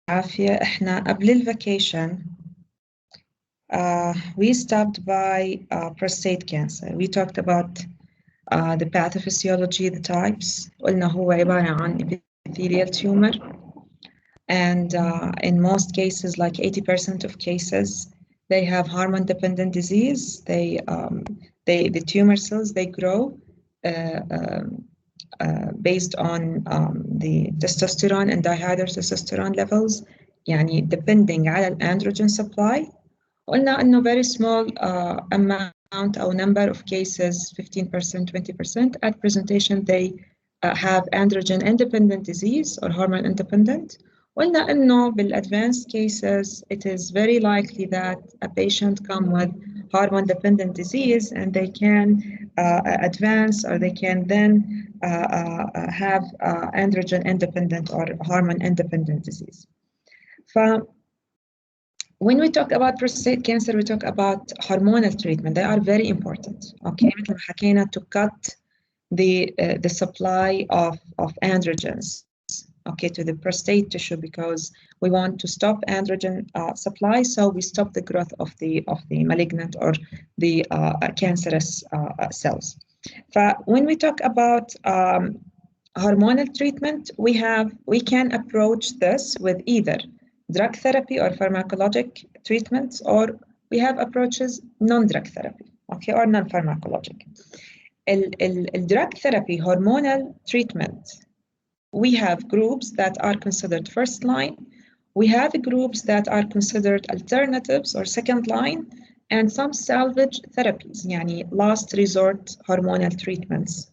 العافية. إحنا قبل الvacation we stopped by prostate cancer. We talked about the pathophysiology, the types. قلنا هو عبارة عن epithelial tumor, and in most cases, like 80% of cases, they have hormone-dependent disease. The tumor cells, they grow based on the testosterone and dihydrotestosterone levels, يعني depending على الandrogen supply. قلنا إنه very small amount or number of cases, 15%, 20%, at presentation they have androgen independent disease or hormone independent. قلنا إنه بالadvanced cases it is very likely that a patient come with hormone dependent disease and they can advance or they can then have androgen independent or hormone independent disease. When we talk about prostate cancer, we talk about hormonal treatment. They are very important. Okay, مثل ما حكينا to cut the supply of androgens, okay, to the prostate tissue, because we want to stop androgen supply, so we stop the growth of the malignant or the cancerous cells. When we talk about hormonal treatment, we can approach this with either drug therapy or pharmacologic treatments, or we have approaches non-drug therapy, okay, or non-pharmacologic. Drug therapy, hormonal treatment, we have groups that are considered first line, we have groups that are considered alternatives or second line, and some salvage therapies, يعني last resort hormonal treatments.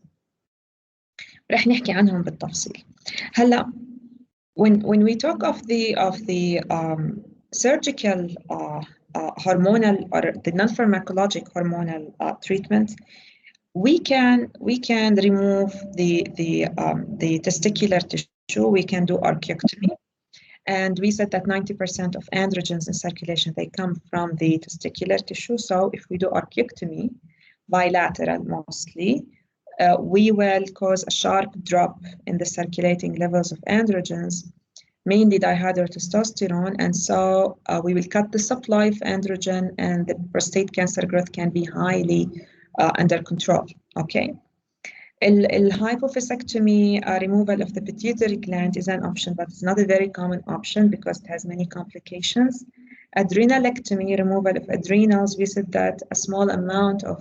رح نحكي عنهم بالتفصيل. هلا when we talk of the surgical hormonal or the non-pharmacologic hormonal treatment, we can remove the testicular tissue. We can do archaeectomy, and we said that 90% of androgens in circulation, they come from the testicular tissue. So if we do archaeectomy, bilateral mostly, we will cause a sharp drop in the circulating levels of androgens, mainly dihydrotestosterone, and so we will cut the supply of androgen, and the prostate cancer growth can be highly under control. Okay. Hypophysectomy, removal of the pituitary gland, is an option, but it's not a very common option because it has many complications. Adrenalectomy, removal of adrenals, we said that a small amount of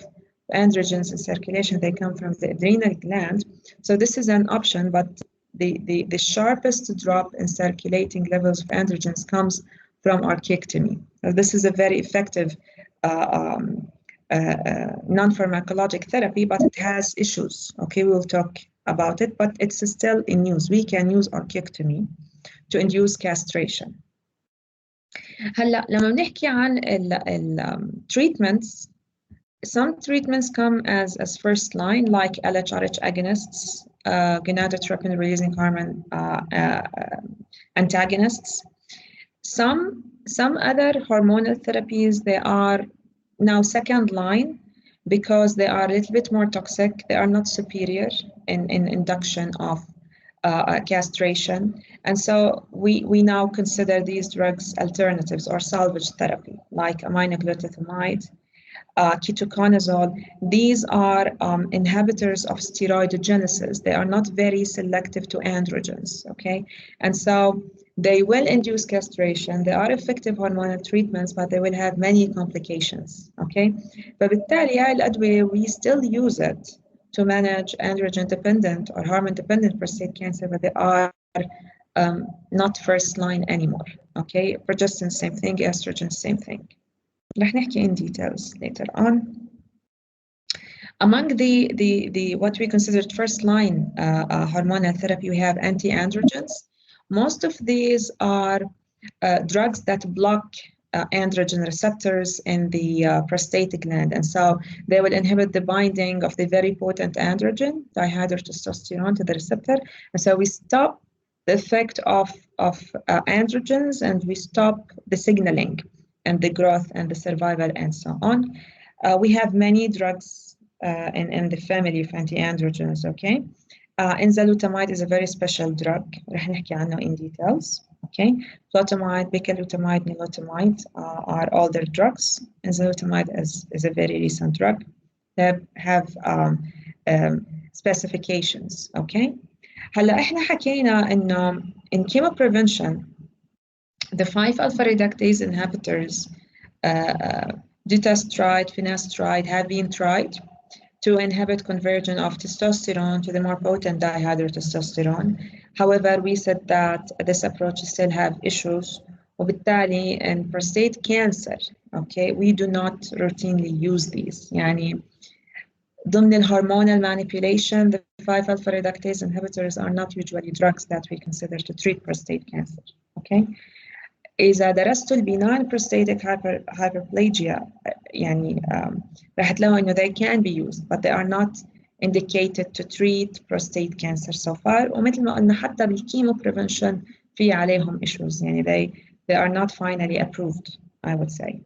androgens in circulation, they come from the adrenal gland. So this is an option, but the sharpest drop in circulating levels of androgens comes from archaeectomy. So this is a very effective non-pharmacologic therapy, but it has issues. Okay, we will talk about it, but it's still in use. We can use archaeectomy to induce castration. هلا لما بنحكي عن treatments, some treatments come as first line, like LHRH agonists, gonadotropin releasing hormone antagonists. Some other hormonal therapies, they are now second line because they are a little bit more toxic. They are not superior in induction of castration, and so we now consider these drugs alternatives or salvage therapy, like aminoglutathione, ketoconazole. These are inhibitors of steroidogenesis. They are not very selective to androgens, okay? And so they will induce castration. They are effective hormonal treatments, but they will have many complications, okay? فبالتالي هاي الأدوية we still use it to manage androgen-dependent or hormone-dependent prostate cancer, but they are not first line anymore, okay? Progestin, same thing. Estrogen, same thing. رح نحكي in details later on. Among the what we considered first line hormonal therapy, we have anti-androgens. Most of these are drugs that block androgen receptors in the prostate gland, and so they will inhibit the binding of the very potent androgen, dihydrotestosterone, to the receptor, and so we stop the effect of androgens, and we stop the signaling and the growth and the survival and so on. We have many drugs in the family of anti-androgens, okay? Enzalutamide is a very special drug. رح نحكي عنه in details, Okay, flutamide, bicalutamide, nilotamide are older drugs. Enzalutamide is a very recent drug that have specifications. Okay, هلا احنا حكينا انه in chemo prevention the 5 alpha reductase inhibitors dutastride, finasteride have been tried to inhibit conversion of testosterone to the more potent dihydrotestosterone. However, we said that this approach still have issues. وبالتالي in prostate cancer, okay, we do not routinely use these. يعني ضمن الهرmonal manipulation, the 5 alpha reductase inhibitors are not usually drugs that we consider to treat prostate cancer. Okay. إذا درستوا البناين prostatic hyperplasia يعني راح تلاقوا إنه they can be used but they are not indicated to treat prostate cancer so far. ومثل ما قلنا حتى بالكيمو prevention في عليهم issues يعني they are not finally approved, I would say.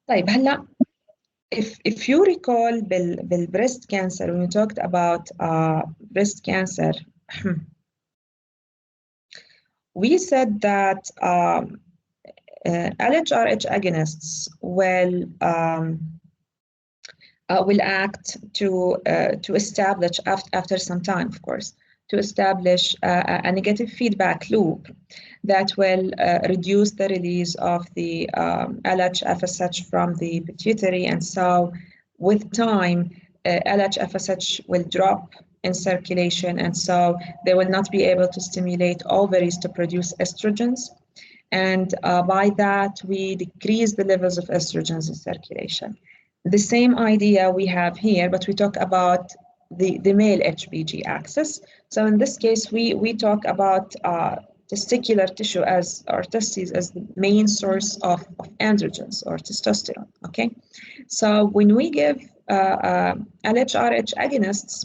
طيب هلا if you recall بال breast cancer when we talked about breast cancer we said that LHRH agonists will act to establish after some time, of course, to establish a negative feedback loop that will reduce the release of the LH-FSH from the pituitary, and so with time, LH-FSH will drop in circulation, and so they will not be able to stimulate ovaries to produce estrogens. And by that, we decrease the levels of estrogens in circulation. The same idea we have here, but we talk about the male HPG axis. So in this case, we talk about testicular tissue as our testes as the main source of androgens or testosterone, okay? So when we give LHRH agonists,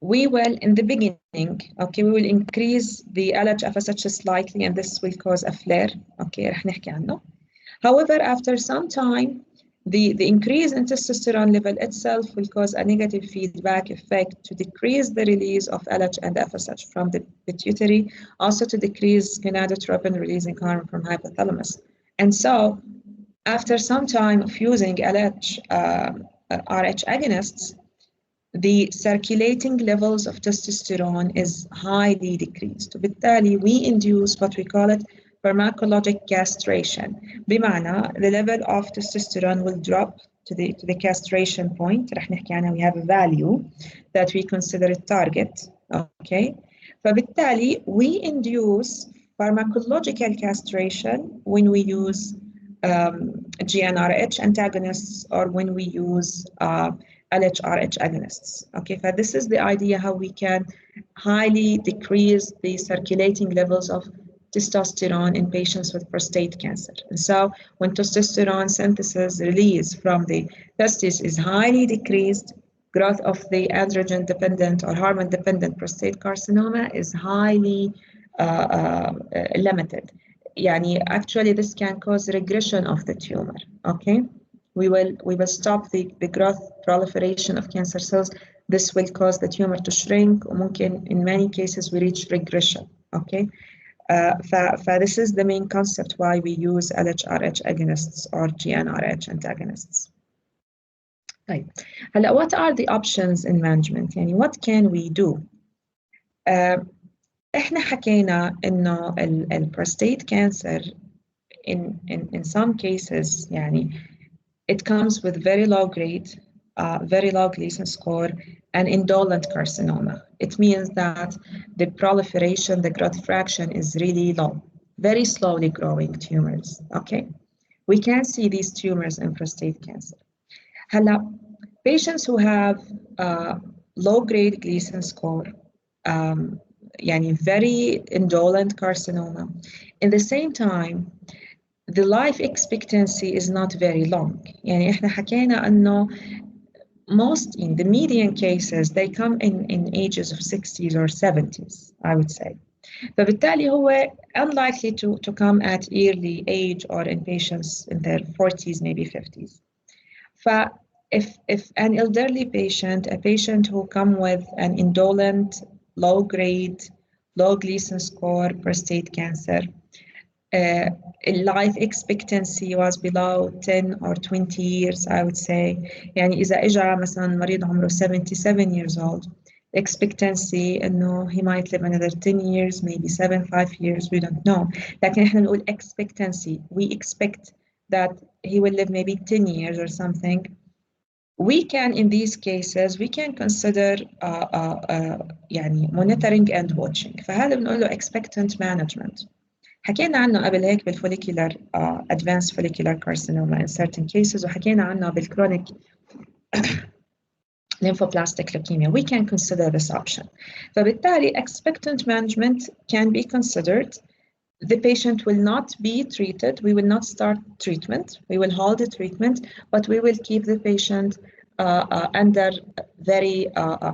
we will, in the beginning, okay, we will increase the LH-FSH slightly, and this will cause a flare, okay, رح نحكي عنه. However, after some time, the increase in testosterone level itself will cause a negative feedback effect to decrease the release of LH and FSH from the pituitary, also to decrease gonadotropin releasing hormone from hypothalamus. And so, after some time of using LH RH agonists, the circulating levels of testosterone is highly decreased. وبالتالي we induce what we call it pharmacologic castration. بمعنى the level of testosterone will drop to the castration point. رح نحكي عنها we have a value that we consider a target. Okay. فبالتالي we induce pharmacological castration when we use GnRH antagonists or when we use LHRH agonists. Okay, so this is the idea how we can highly decrease the circulating levels of testosterone in patients with prostate cancer. And so when testosterone synthesis release from the testes is highly decreased, growth of the androgen-dependent or hormone-dependent prostate carcinoma is highly limited. Yani actually this can cause regression of the tumor, okay? We will stop the growth proliferation of cancer cells. This will cause the tumor to shrink. وممكن in many cases we reach regression. Okay, this is the main concept why we use LHRH agonists or GnRH antagonists. طيب هلا what are the options in management؟ يعني what can we do؟ احنا حكينا إنه ال prostate cancer in some cases يعني it comes with very low grade, very low Gleason score, and indolent carcinoma. It means that the proliferation, the growth fraction is really low, very slowly growing tumors, okay? We can see these tumors in prostate cancer. هلا, patients who have low grade Gleason score, يعني very indolent carcinoma, in the same time, the life expectancy is not very long. يعني إحنا حكينا إنه most in the median cases they come in ages of 60s or 70s, I would say. فبالتالي هو unlikely to come at early age or in patients in their 40s, maybe 50s. If an elderly patient, a patient who come with an indolent, low-grade, low Gleason score, prostate cancer. Life expectancy was below 10 or 20 years, I would say. يعني إذا إجا مثلا مريض عمره 77 years old, expectancy إنه he might live another 10 years, maybe 5 years, we don't know. لكن إحنا نقول expectancy, we expect that he will live maybe 10 years or something. We can, in these cases, we can consider يعني monitoring and watching. فهذا بنقول له expectant management. حكينا عنه قبل هيك بالفوليكولار advanced follicular carcinoma in certain cases وحكينا عنه بالchronic lymphoblastic leukemia. We can consider this option. فبالتالي expectant management can be considered. The patient will not be treated. We will not start treatment. We will hold the treatment, but we will keep the patient under very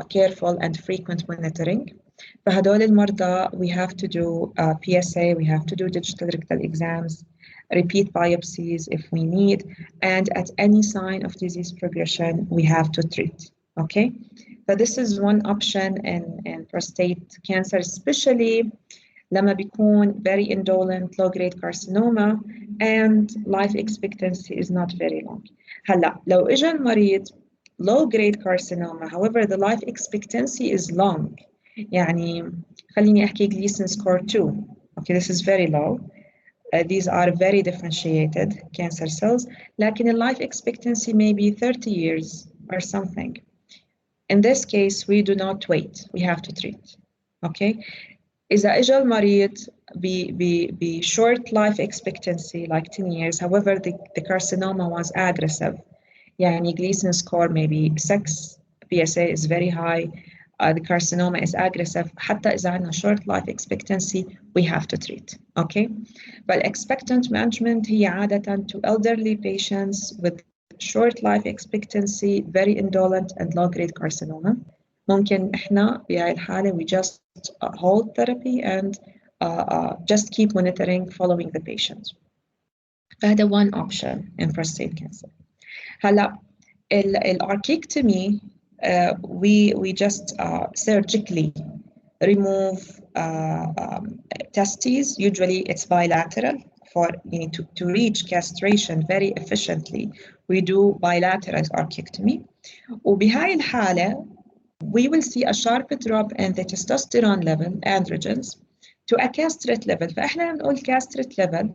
careful and frequent monitoring. فهدول المرضى, we have to do PSA, we have to do digital rectal exams, repeat biopsies if we need, and at any sign of disease progression, we have to treat, okay? So this is one option in prostate cancer, especially لما بيكون very indolent low-grade carcinoma and life expectancy is not very long. هلا لو إجا المريض low-grade carcinoma, however, the life expectancy is long. يعني خليني أحكي Gleason score 2. Okay, this is very low. These are very differentiated cancer cells. لكن the life expectancy may be 30 years or something. In this case, we do not wait. We have to treat. Okay. إذا إجا المريض ب short life expectancy like 10 years, however, the carcinoma was aggressive. يعني Gleason score maybe 6, PSA is very high, the carcinoma is aggressive. حتى إذا عندنا short life expectancy, we have to treat. Okay? But expectant management هي عادة to elderly patients with short life expectancy, very indolent and low-grade carcinoma. ممكن إحنا بهاي الحالة we just hold therapy and just keep monitoring following the patient. فهذا one option in prostate cancer. هلا الاركيكتومي we just surgically remove testes. Usually it's bilateral. For to reach castration very efficiently, we do bilateral archectomy. وبهاي الحالة we will see a sharp drop in the testosterone level, androgens, to a castrate level. فإحنا نقول castrate level,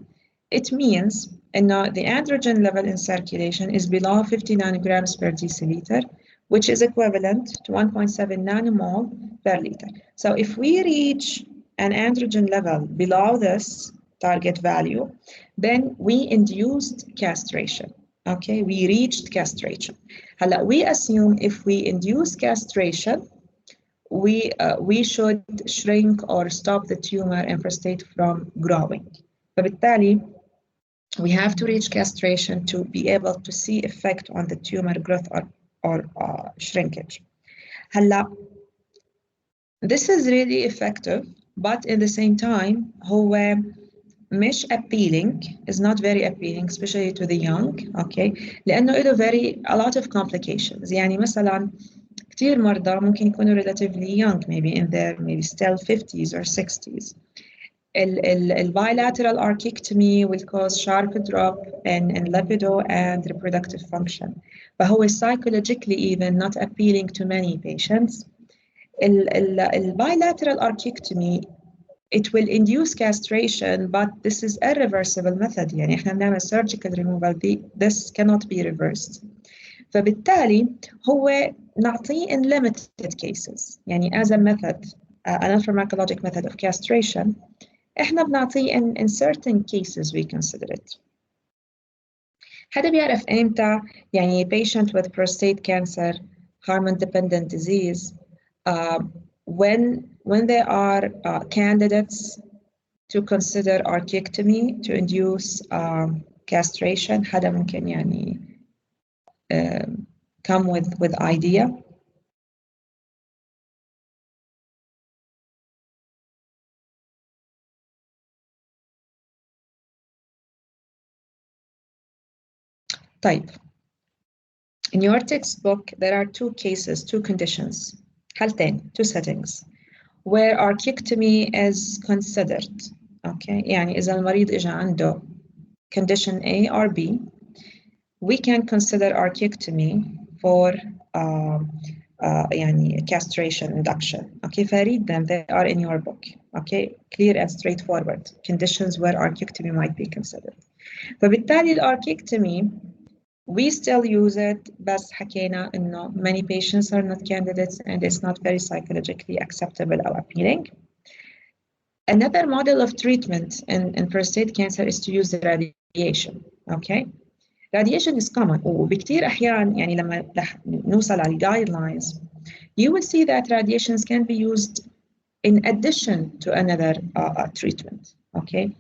it means إنه the androgen level in circulation is below 50 nanograms per deciliter, which is equivalent to 1.7 nanomole per liter. So if we reach an androgen level below this target value, then we induced castration. Okay, we reached castration. هلا we assume if we induce castration, we should shrink or stop the tumor in prostate from growing. فبالتالي we have to reach castration to be able to see effect on the tumor growth or shrinkage. هلا this is really effective, but in the same time هو مش appealing, is not very appealing, especially to the young, okay? لأنه له a lot of complications. يعني مثلا كتير مرضى ممكن يكونوا relatively young, maybe in their maybe still 50s or 60s. The bilateral archectomy will cause sharp drop in libido and reproductive function. فهو psychologically even not appealing to many patients. The bilateral archectomy, it will induce castration, but this is a reversible method. يعني احنا بنعمل surgical removal, this cannot be reversed. فبالتالي هو نعطيه in limited cases. يعني as a method, an pharmacologic method of castration, احنا بنعطيه in certain cases we consider it. حدا بيعرف امتى يعني patient with prostate cancer, hormone dependent disease, when they are candidates to consider archectomy to induce castration, حدا ممكن يعني come with idea. طيب, in your textbook there are two cases, two conditions, حالتين, two settings. where archectomy is considered. Okay, يعني إذا المريض إجا عنده condition A or B, we can consider archectomy for يعني castration induction. Okay, read them, they are in your book. Okay, clear and straightforward conditions where archectomy might be considered. فبالتالي الاركيكتومي we still use it بس حكينا إنه many patients are not candidates and it's not very psychologically acceptable or appealing. Another model of treatment in prostate cancer is to use the radiation. Okay, radiation is common وبكتير أحيان يعني لما نوصل على guidelines you will see that radiations can be used in addition to another treatment. Okay,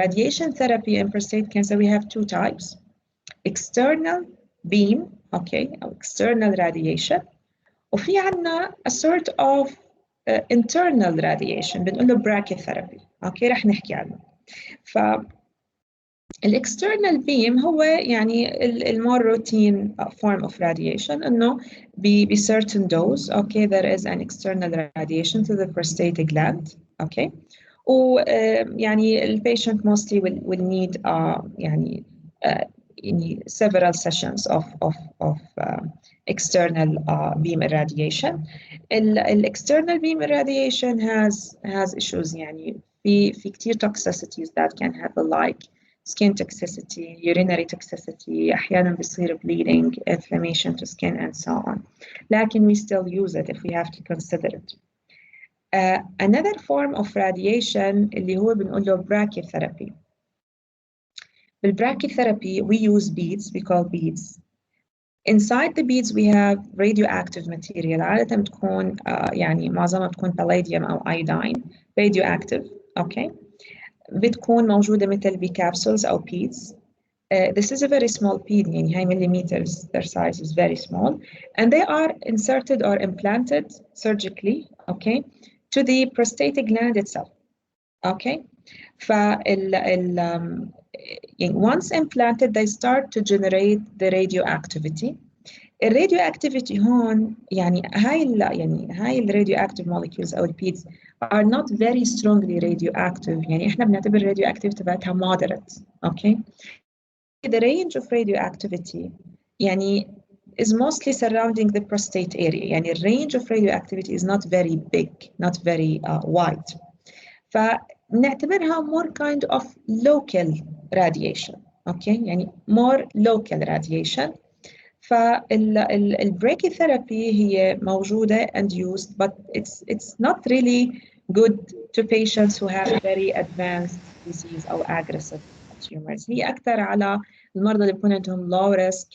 radiation therapy in prostate cancer we have two types: external beam, okay, أو external radiation، وفي عنا a sort of internal radiation بنقول له brachytherapy. اوكي رح نحكي عنه. ف الاكسترنال بيم هو يعني المور روتين form of radiation انه ب certain dose. Okay, there is an external radiation to the prostate gland. Okay, ويعني البيشنت mostly will need يعني several sessions of external beam irradiation. External beam irradiation has issues يعني في كتير toxicities that can happen like skin toxicity, urinary toxicity، أحيانا بيصير bleeding, inflammation to skin and so on. لكن we still use it if we have to consider it. Another form of radiation اللي هو بنقول له brachytherapy. بالbrachytherapy we use beads, we call beads. Inside the beads we have radioactive material. عادة بتكون يعني معظمها بتكون palladium أو iodine radioactive. Okay. بتكون موجودة مثل بكابسولز أو beads. This is a very small bead يعني هاي millimeters, their size is very small, and they are inserted or implanted surgically, okay, to the prostate gland itself. Okay, once implanted they start to generate the radioactivity. الradioactivity هون يعني هاي الradioactive molecules أو البيدز are not very strongly radioactive. يعني إحنا بنعتبر radioactivity تبعتها moderate. Okay, the range of radioactivity يعني is mostly surrounding the prostate area. يعني range of radioactivity is not very big, not very wide. فنعتبرها more kind of local radiation. Okay, يعني more local radiation. فالbrachytherapy هي موجودة and used, but it's not really good to patients who have very advanced disease أو aggressive tumors. هي أكثر على المرضى اللي بيكون عندهم low risk,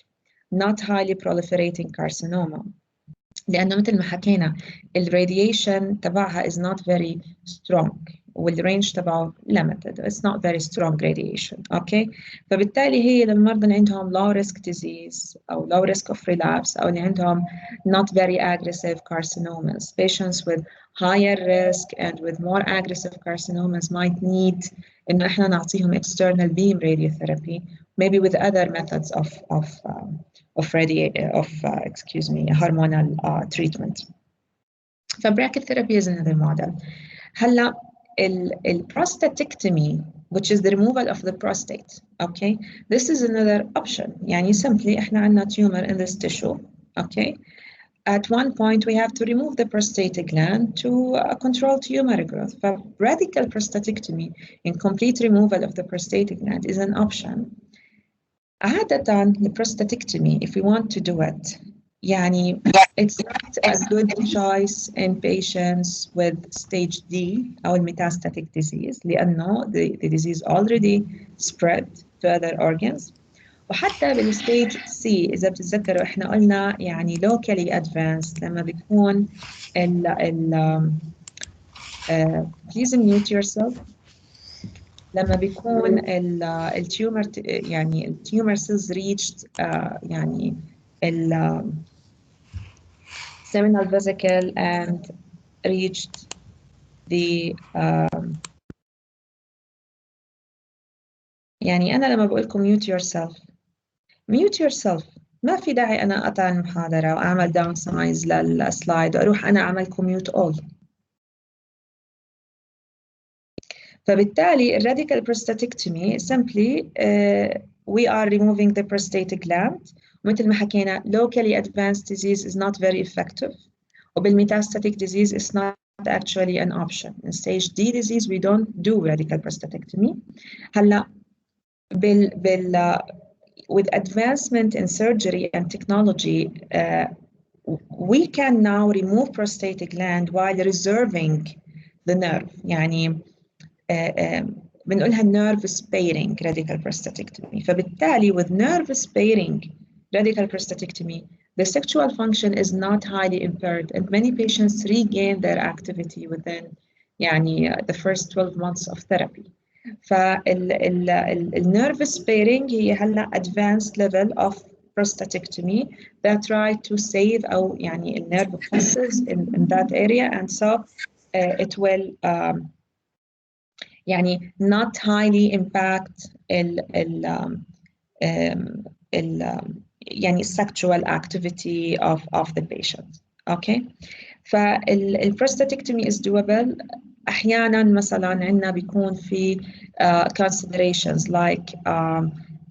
not highly proliferating carcinoma. لأنه مثل ما حكينا الراديشن تبعها is not very strong والرينج تبعه limited. It's not very strong radiation. Okay, فبالتالي هي للمرضى اللي عندهم low risk disease أو low risk of relapse أو اللي عندهم not very aggressive carcinomas. Patients with higher risk and with more aggressive carcinomas might need إنه إحنا نعطيهم external beam radiotherapy, maybe with other methods of hormonal treatment. فbrachytherapy is another model. هلا prostatectomy, which is the removal of the prostate. Okay, this is another option. يعني simply إحنا عندنا tumor in this tissue. Okay, at one point we have to remove the prostate gland to control tumor growth. Radical prostatectomy in complete removal of the prostate gland is an option. عادة prostatectomy, if we want to do it, يعني it's not a good choice in patients with stage D أو metastatic disease لأنه the disease already spread to other organs. وحتى بالstage C إذا بتتذكروا إحنا قلنا يعني locally advanced لما بيكون please mute yourself. لما بيكون التيومر يعني التيومر cells reached يعني seminal vesicle and reached the يعني أنا لما بقول لكم mute yourself ما في داعي أنا أقطع المحاضرة وأعمل داون سايز للسلايد وأروح أنا أعمل كوميوت أول. فبالتالي الراديكال prostatectomy simply we are removing the prostate gland. ومثل ما حكينا locally advanced disease is not very effective. وبالmetastatic disease is not actually an option. In stage D disease we don't do radical prostatectomy. هلا with advancement in surgery and technology we can now remove prostate gland while reserving the nerve. يعني بنقولها nerve sparing radical prostatectomy. فبالتالي with nerve sparing radical prostatectomy the sexual function is not highly impaired and many patients regain their activity within يعني the first 12 months of therapy. فالnerve sparing هي هلا advanced level of prostatectomy that try to save أو يعني الnerve pulses in that area and so it will يعني not highly impact يعني sexual activity of the patient. Okay. فالبروستاتكتومي is doable. أحيانا مثلا عندنا بيكون في considerations like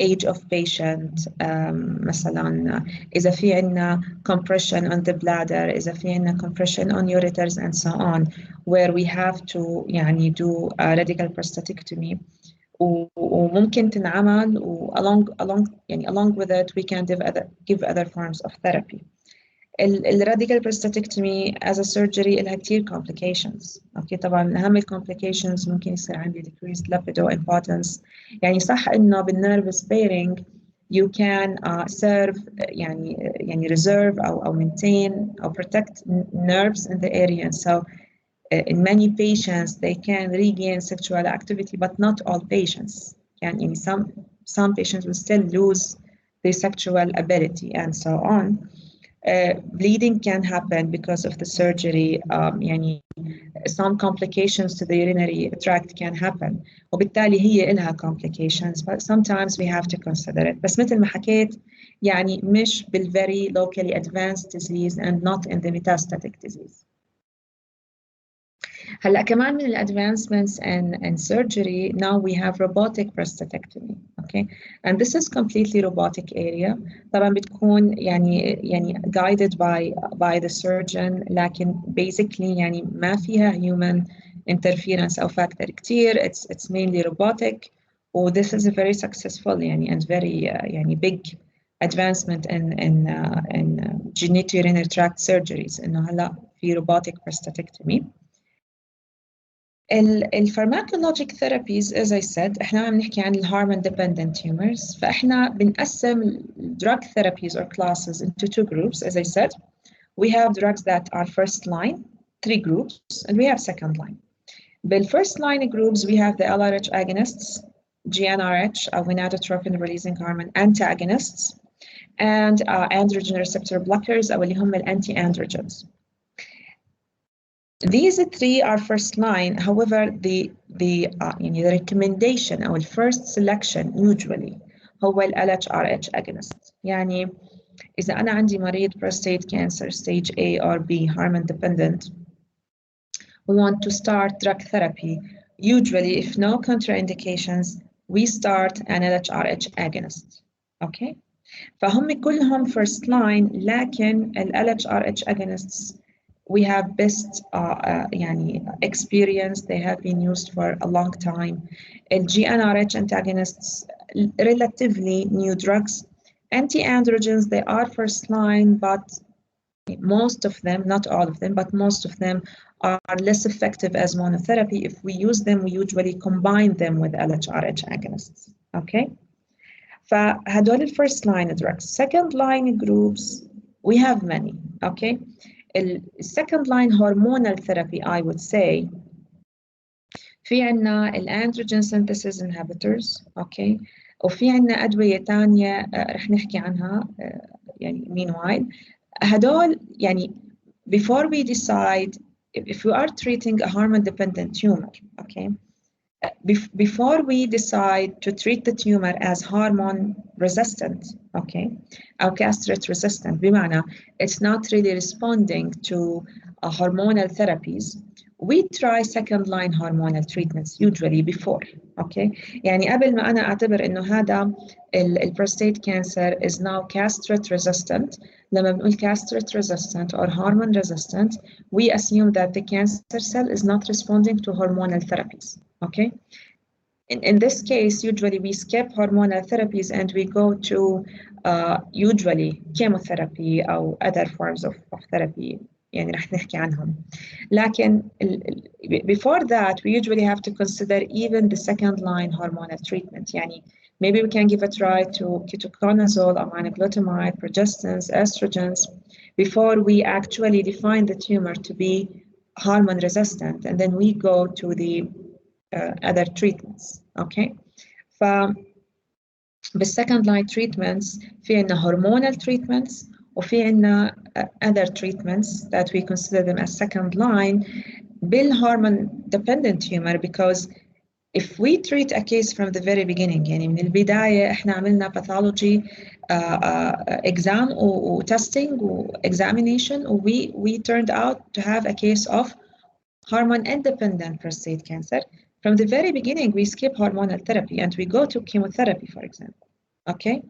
age of patient مثلا إذا في عندنا compression on the bladder إذا في عندنا compression on ureters and so on where we have to يعني do radical prostatectomy وممكن تنعمل along with it we can give other forms of therapy. الراديكال prostatectomy as a surgery لها كتير complications. اوكي طبعا من اهم الcomplications ممكن يصير عندي decreased libido impotence. يعني صح انه بالnerve sparing you can serve يعني reserve او maintain or protect nerves in the area and so in many patients they can regain sexual activity but not all patients. يعني some patients will still lose their sexual ability and so on. Bleeding can happen because of the surgery. يعني some complications to the urinary tract can happen. وبالتالي هي إلها complications but sometimes we have to consider it. بس مثل ما حكيت يعني مش very locally advanced disease and not in the metastatic disease. هلا كمان من advancements in surgery now we have robotic prostatectomy. Okay, and this is completely robotic area. طبعا بتكون يعني guided by the surgeon لكن basically يعني ما فيها human interference أو factor كتير. It's mainly robotic. This is a very successful يعني and very يعني big advancement in genitourinary tract surgeries إنه هلا في robotic prostatectomy. الفارماكولوجيك therapies as I said احنا عم نحكي عن الهرمون dependent tumors فاحنا بنقسم drug therapies or classes into two groups as I said. We have drugs that are first line, 3 groups, and we have second line. The first line groups we have the LRH agonists, GnRH أو gonadotropin releasing hormone antagonists and androgen receptor blockers أو اللي هم anti-androgens. These 3 are first line. However, the recommendation or the first selection usually هو ال LHRH agonist. يعني إذا أنا عندي مريض prostate cancer stage A or B hormone dependent, we want to start drug therapy. Usually, if no contraindications, we start an LHRH agonist. Okay? فهم كلهم first line لكن ال LHRH agonists we have best يعني experience. They have been used for a long time. GnRH antagonists, relatively new drugs. Anti-androgens, they are first line, but most of them, not all of them, but most of them are less effective as monotherapy. If we use them, we usually combine them with LHRH agonists. Okay? فهدول first line drugs. Second line groups, we have many. Okay? Second line hormonal therapy I would say في عنا androgen synthesis inhibitors okay وفي عنا أدوية تانية رح نحكي عنها يعني meanwhile هدول يعني before we decide if we are treating a hormone dependent tumor okay before we decide to treat the tumor as hormone resistant, okay, أو castrate resistant, بمعنى it's not really responding to hormonal therapies, we try second line hormonal treatments usually before, okay. يعني قبل ما أنا أعتبر إنه هذا prostate cancer is now castrate resistant, لما بنقول castrate resistant or hormone resistant, we assume that the cancer cell is not responding to hormonal therapies, okay. In this case, usually we skip hormonal therapies and we go to usually chemotherapy or other forms of therapy. يعني رح نحكي عنهم. لكن before that, we usually have to consider even the second line hormonal treatment. يعني maybe we can give a try to ketoconazole, aminoglutamide, progestins, estrogens, before we actually define the tumor to be hormone resistant, and then we go to the other treatments, okay. ف بالsecond line treatments في عنا hormonal treatments وفي عنا other treatments that we consider them as second line بالhormone dependent tumor, because if we treat a case from the very beginning, يعني من البداية احنا عملنا pathology exam و testing و examination و we turned out to have a case of hormone independent prostate cancer. From the very beginning, we skip hormonal therapy and we go to chemotherapy, for example. Okay?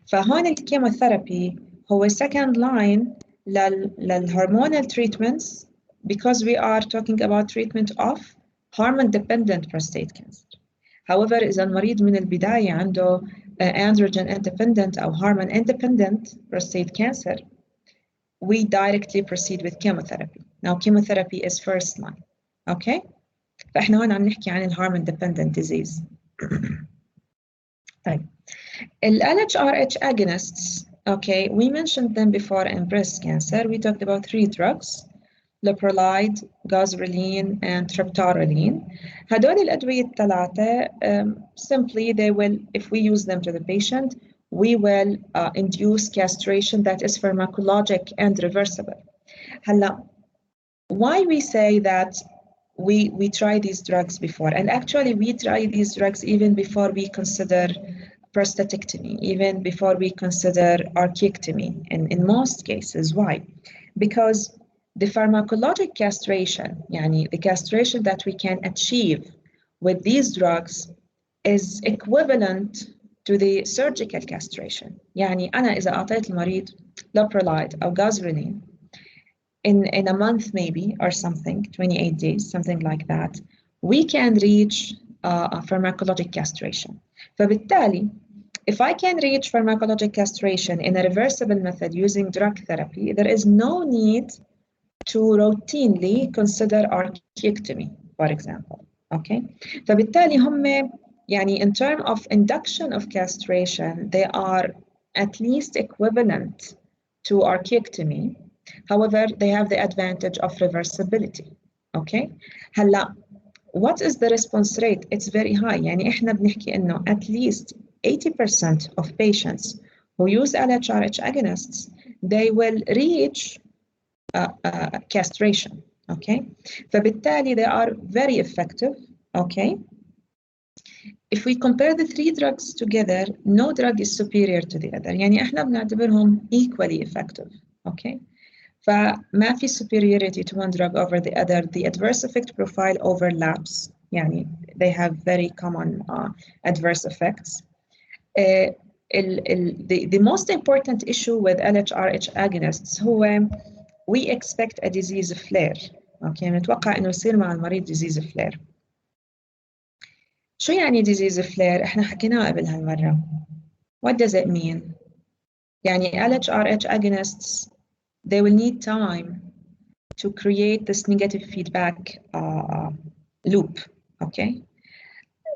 فهون الكيموثيرابي هو second line للهرمونال treatments, because we are talking about treatment of hormone dependent prostate cancer. However, إذا المريض من البداية عنده androgen independent أو hormone independent prostate cancer, we directly proceed with chemotherapy. Now, chemotherapy is first line, okay? فإحنا هون عم نحكي عن الهرمون dependent disease. طيب, LHRH agonists, okay, we mentioned them before in breast cancer. We talked about 3 drugs, leprolide, goserelin, and triptorelin. هدول الأدوية الثلاثة, simply they will, if we use them to the patient, we will induce castration that is pharmacologic and reversible. هلا, why we say that we try these drugs before, and actually we try these drugs even before we consider prostatectomy, even before we consider archiectomy in most cases. Why? Because the pharmacologic castration, يعني the castration that we can achieve with these drugs is equivalent to the surgical castration. يعني أنا إذا أعطيت المريض leprolide أو goserelin in a month maybe or something, 28 days, something like that, we can reach a pharmacologic castration. فبالتالي, if I can reach pharmacologic castration in a reversible method using drug therapy, there is no need to routinely consider archiectomy, for example. Okay? فبالتالي هم يعني in terms of induction of castration, they are at least equivalent to archiectomy. However, they have the advantage of reversibility. Okay? هلا, what is the response rate? It's very high. يعني إحنا بنحكي إنه at least 80% of patients who use LHRH agonists, they will reach castration. Okay? فبالتالي they are very effective. Okay? If we compare the 3 drugs together, no drug is superior to the other. يعني إحنا بنعتبرهم equally effective. Okay? فما في superiority to one drug over the other. The adverse effect profile overlaps. يعني they have very common adverse effects. The most important issue with LHRH agonists هو we expect a disease flare. Okay, نتوقع إنه يصير مع المريض disease flare. شو يعني disease flare؟ إحنا حكيناها قبل هالمرة. What does it mean؟ يعني LHRH agonists, they will need time to create this negative feedback loop, okay?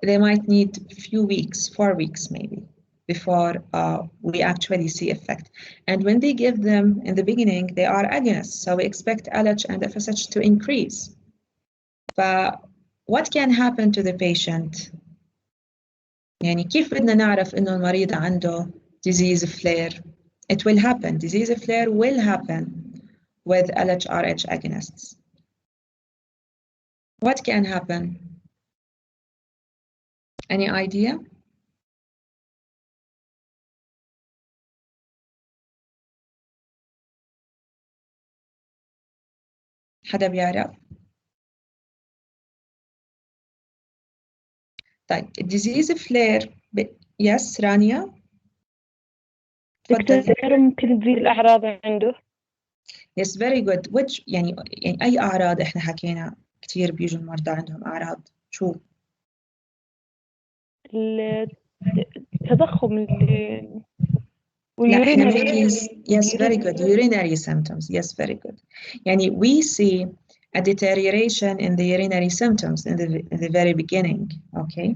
They might need a few weeks, 4 weeks maybe, before we actually see effect. And when they give them in the beginning, they are agonists, so we expect LH and FSH to increase. But what can happen to the patient? يعني كيف بدنا نعرف إنه المريض عنده disease flare? It will happen. Disease flare will happen with LHRH agonists. What can happen? Any idea? حدا بيعرف؟ طيب الديزيز فلير يس رانيا؟ دكتور ممكن تزيد الأعراض عنده؟ Yes, very good. Which يعني أي أعراض إحنا حكينا كثير بيجوا المرضى عندهم أعراض شو؟ التضخم لا إحنا واليورينري. بنحكي yes, very good. Urinary symptoms. Yes, very good. يعني we see a deterioration in the urinary symptoms in the very beginning. Okay.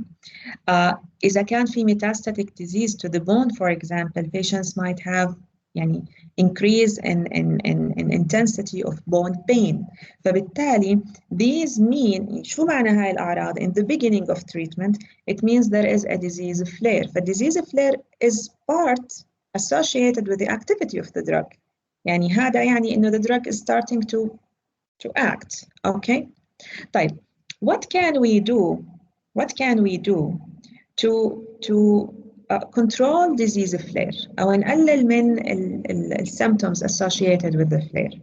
إذا كان في metastatic disease to the bone, for example, patients might have يعني increase in intensity of bone pain. فبالتالي these mean شو معنى هاي الأعراض؟ In the beginning of treatment, it means there is a disease flare. فالdisease flare is part associated with the activity of the drug. يعني هذا يعني إنه the drug is starting to act. Okay. طيب, what can we do? What can we do to control disease flare أو نقلل من ال symptoms associated with the flare.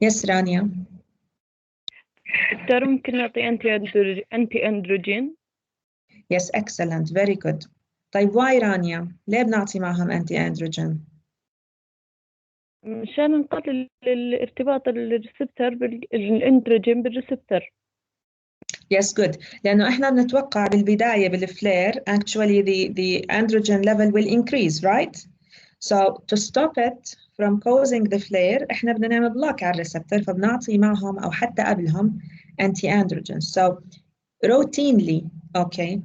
Yes, رانيا. دكتور ممكن نعطي أنتي أندروجين. Yes, excellent, very good. طيب why رانيا؟ ليه بنعطي معهم أنتي أندروجين؟ مشان نقلل الارتباط الريسبتر بالأندروجين بالريسبتر. Yes, good. لأنه إحنا بنتوقع بالبداية بالفلير actually the androgen level will increase, right? So to stop it from causing the flare إحنا بدنا نعمل block على الريسبتر فبنعطي معهم أو حتى قبلهم anti-androgens. So routinely, okay,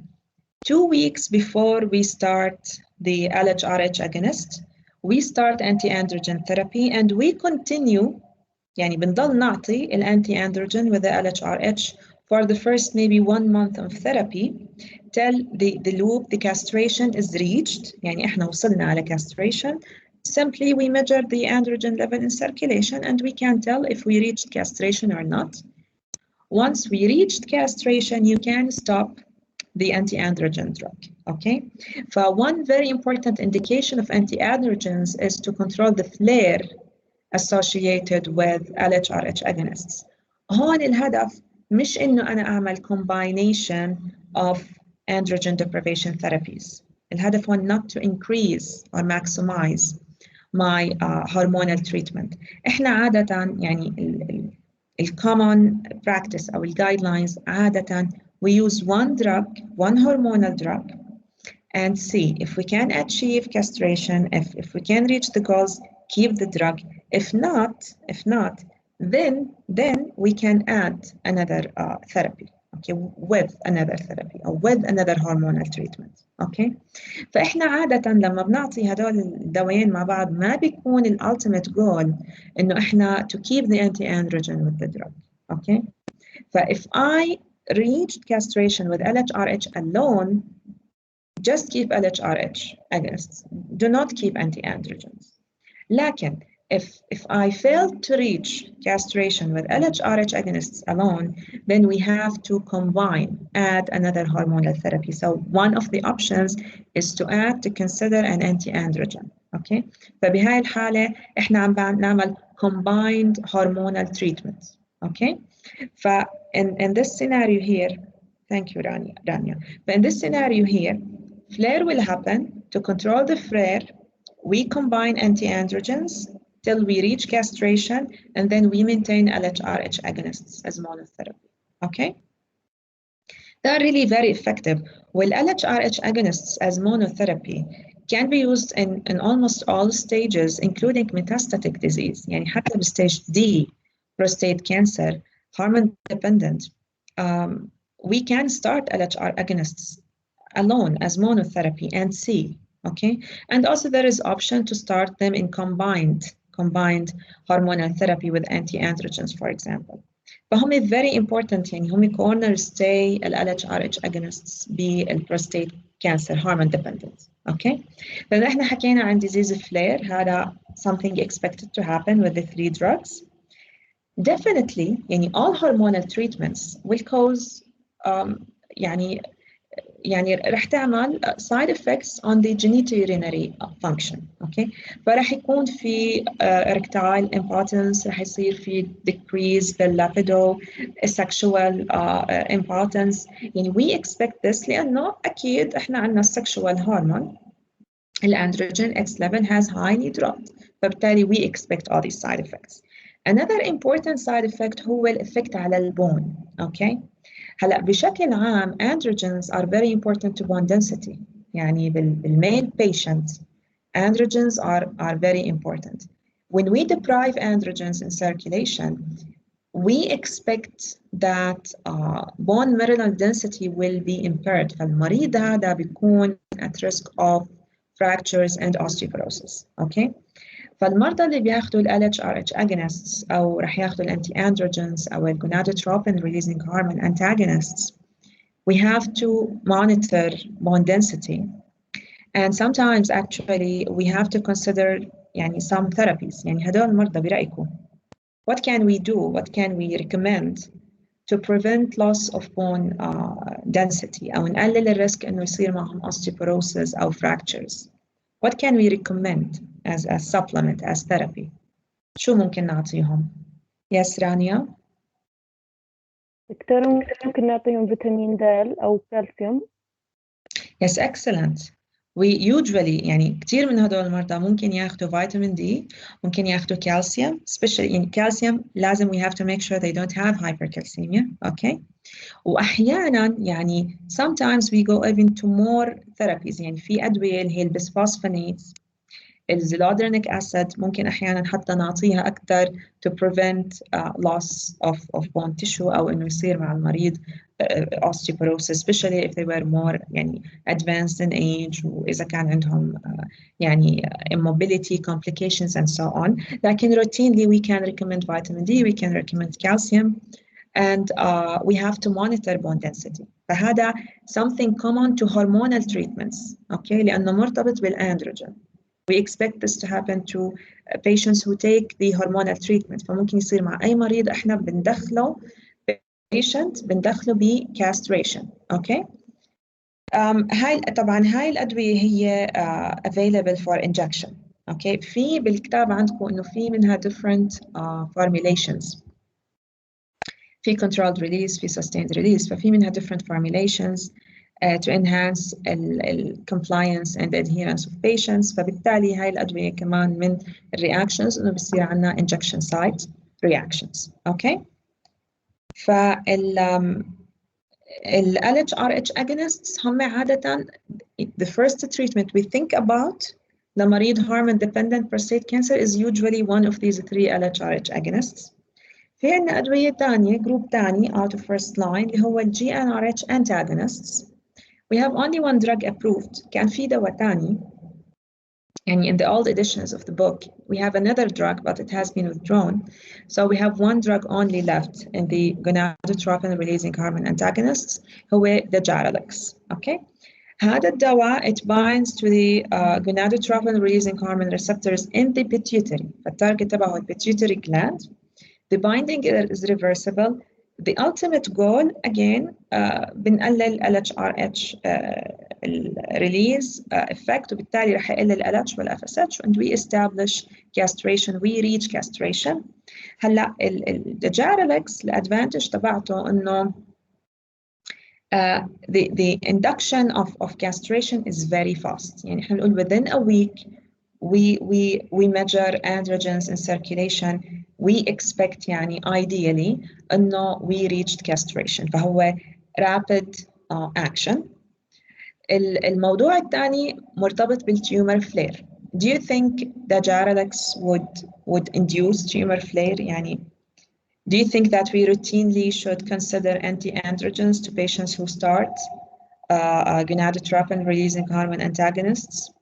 2 weeks before we start the LHRH agonist, we start anti-androgen therapy and we continue يعني بنضل نعطي الانتي-androgen with the LHRH for the first maybe 1 month of therapy till the loop, the castration is reached. يعني احنا وصلنا على castration. Simply we measure the androgen level in circulation and we can tell if we reached castration or not. Once we reached castration, you can stop the anti-androgen drug. Okay? One very important indication of anti-androgens is to control the flare associated with LHRH agonists. هون الهدف مش إنه أنا أعمل combination of androgen deprivation therapies. الهدف هو not to increase or maximize my hormonal treatment. إحنا عادة يعني common practice أو guidelines عادة we use one drug, one hormonal drug and see if we can achieve castration, if we can reach the goals, keep the drug. If not, then we can add another therapy, okay, with another therapy or with another hormonal treatment, okay. فإحنا عادة لما بنعطي هدول الدوايين مع بعض ما بيكون ال ultimate goal إنه إحنا to keep the anti-androgen with the drug, okay. فif I reached castration with LHRH alone, just keep LHRH agonists. Do not keep anti-androgens. لكن if I failed to reach castration with LHRH agonists alone, then we have to add another hormonal therapy. So one of the options is to consider an anti-androgen. Okay? فبهاي الحالة إحنا عم نعمل combined hormonal treatment. Okay? In this scenario here, thank you, Rania. But in this scenario here, flare will happen. To control the flare, we combine anti-androgens till we reach castration, and then we maintain LHRH agonists as monotherapy. Okay? They're really very effective. Well, LHRH agonists as monotherapy can be used in almost all stages, including metastatic disease. يعني حتى بstage D, prostate cancer, hormone dependent. We can start LHR agonists alone as monotherapy and see. Okay, and also there is option to start them in combined hormonal therapy with anti-androgens, for example. فهم very important يعني هم cornerstay ال LHRH agonists بالprostate cancer hormone dependent. Okay, فإذا احنا حكينا عن disease flare هذا something expected to happen with the 3 drugs. Definitely يعني all hormonal treatments will cause يعني يعني رح تعمل side effects on the genitourinary function. اوكي فرح يكون في erectile impotence، رح يصير في decrease بالlibido sexual impotence. يعني we expect this لانه اكيد احنا عندنا sexual hormone الandrogen X level has highly dropped، فبالتالي we expect all these side effects. Another important side effect هو الإفكت على البون. اوكي هلا بشكل عام androgens are very important to bone density. يعني بالmale patient androgens are very important. When we deprive androgens in circulation, we expect that bone mineral density will be impaired. فالمريض هذا بيكون at risk of fractures and osteoporosis. اوكي فالمرضى اللي بياخذوا ال LHRH agonists أو رح ياخذوا الانتي androgens أو الgonadotropin releasing hormone antagonists, we have to monitor bone density, and sometimes actually we have to consider يعني some therapies. يعني هدول المرضى برأيكم what can we do, what can we recommend to prevent loss of bone density أو نقلل الريسك إنه يصير معهم osteoporosis أو fractures. What can we recommend as supplement, as therapy? شو ممكن نعطيهم؟ Yes, رانيا. دكتورة ممكن نعطيهم فيتامين د أو كالسيوم. Yes, excellent. We usually يعني كثير من هدول المرضى ممكن ياخذوا فيتامين دي، ممكن ياخذوا كالسيوم، especially in calcium لازم we have to make sure they don't have hypercalcemia. Okay. وأحيانا يعني sometimes we go even to more therapies. يعني في أدوية اللي هي البسفوسفونيتس، الزيلودرينيك أسيد ممكن أحيانا حتى نعطيها أكثر to prevent loss of bone tissue أو إنه يصير مع المريض osteoporosis, especially if they were more يعني advanced in age وإذا كان عندهم يعني immobility complications and so on. لكن routinely we can recommend vitamin D, we can recommend calcium, and we have to monitor bone density. فهذا something common to hormonal treatments. Okay لأنه مرتبط بالأندروجين. We expect this to happen to patients who take the hormonal treatment. فممكن يصير مع أي مريض إحنا بندخله castration. Okay. طبعا هاي الأدوية هي available for injection. Okay. في بالكتاب عندكم إنه في منها different formulations. في controlled release، في sustained release، ففي منها different formulations to enhance compliance and adherence of patients. فبالتالي هاي الأدوية كمان من reactions إنه بصير عنا injection site reactions. Okay. فال LHRH agonists هم عادة the first treatment we think about لمريض hormone dependent prostate cancer is usually one of these 3 LHRH agonists. في عندنا أدوية تانية جروب تاني out of first line اللي هو ال GnRH antagonists. We have only one drug approved. كان في دواء تاني يعني in the old editions of the book we have another drug but it has been withdrawn, so we have one drug only left in the gonadotropin releasing hormone antagonists هو the Jaralex. Okay. هذا الدواء it binds to the gonadotropin releasing hormone receptors in the pituitary. فالتارجت تبعه pituitary gland. The binding is reversible. The ultimate goal again بنقلل LHRH release effect وبالتالي رح يقلل ال LH وال FSH and we establish castration, we reach castration. هلا the Jaralex الادفانتج تبعته انه the induction of castration is very fast. يعني احنا بنقول within a week we measure androgens in circulation. We expect يعني ideally إنه we reached castration. فهو rapid action. الموضوع الثاني مرتبط بالtumor flare. Do you think the Jaralex would induce tumor flare? يعني do you think that we routinely should consider anti-androgens to patients who start gonadotropin releasing hormone antagonists?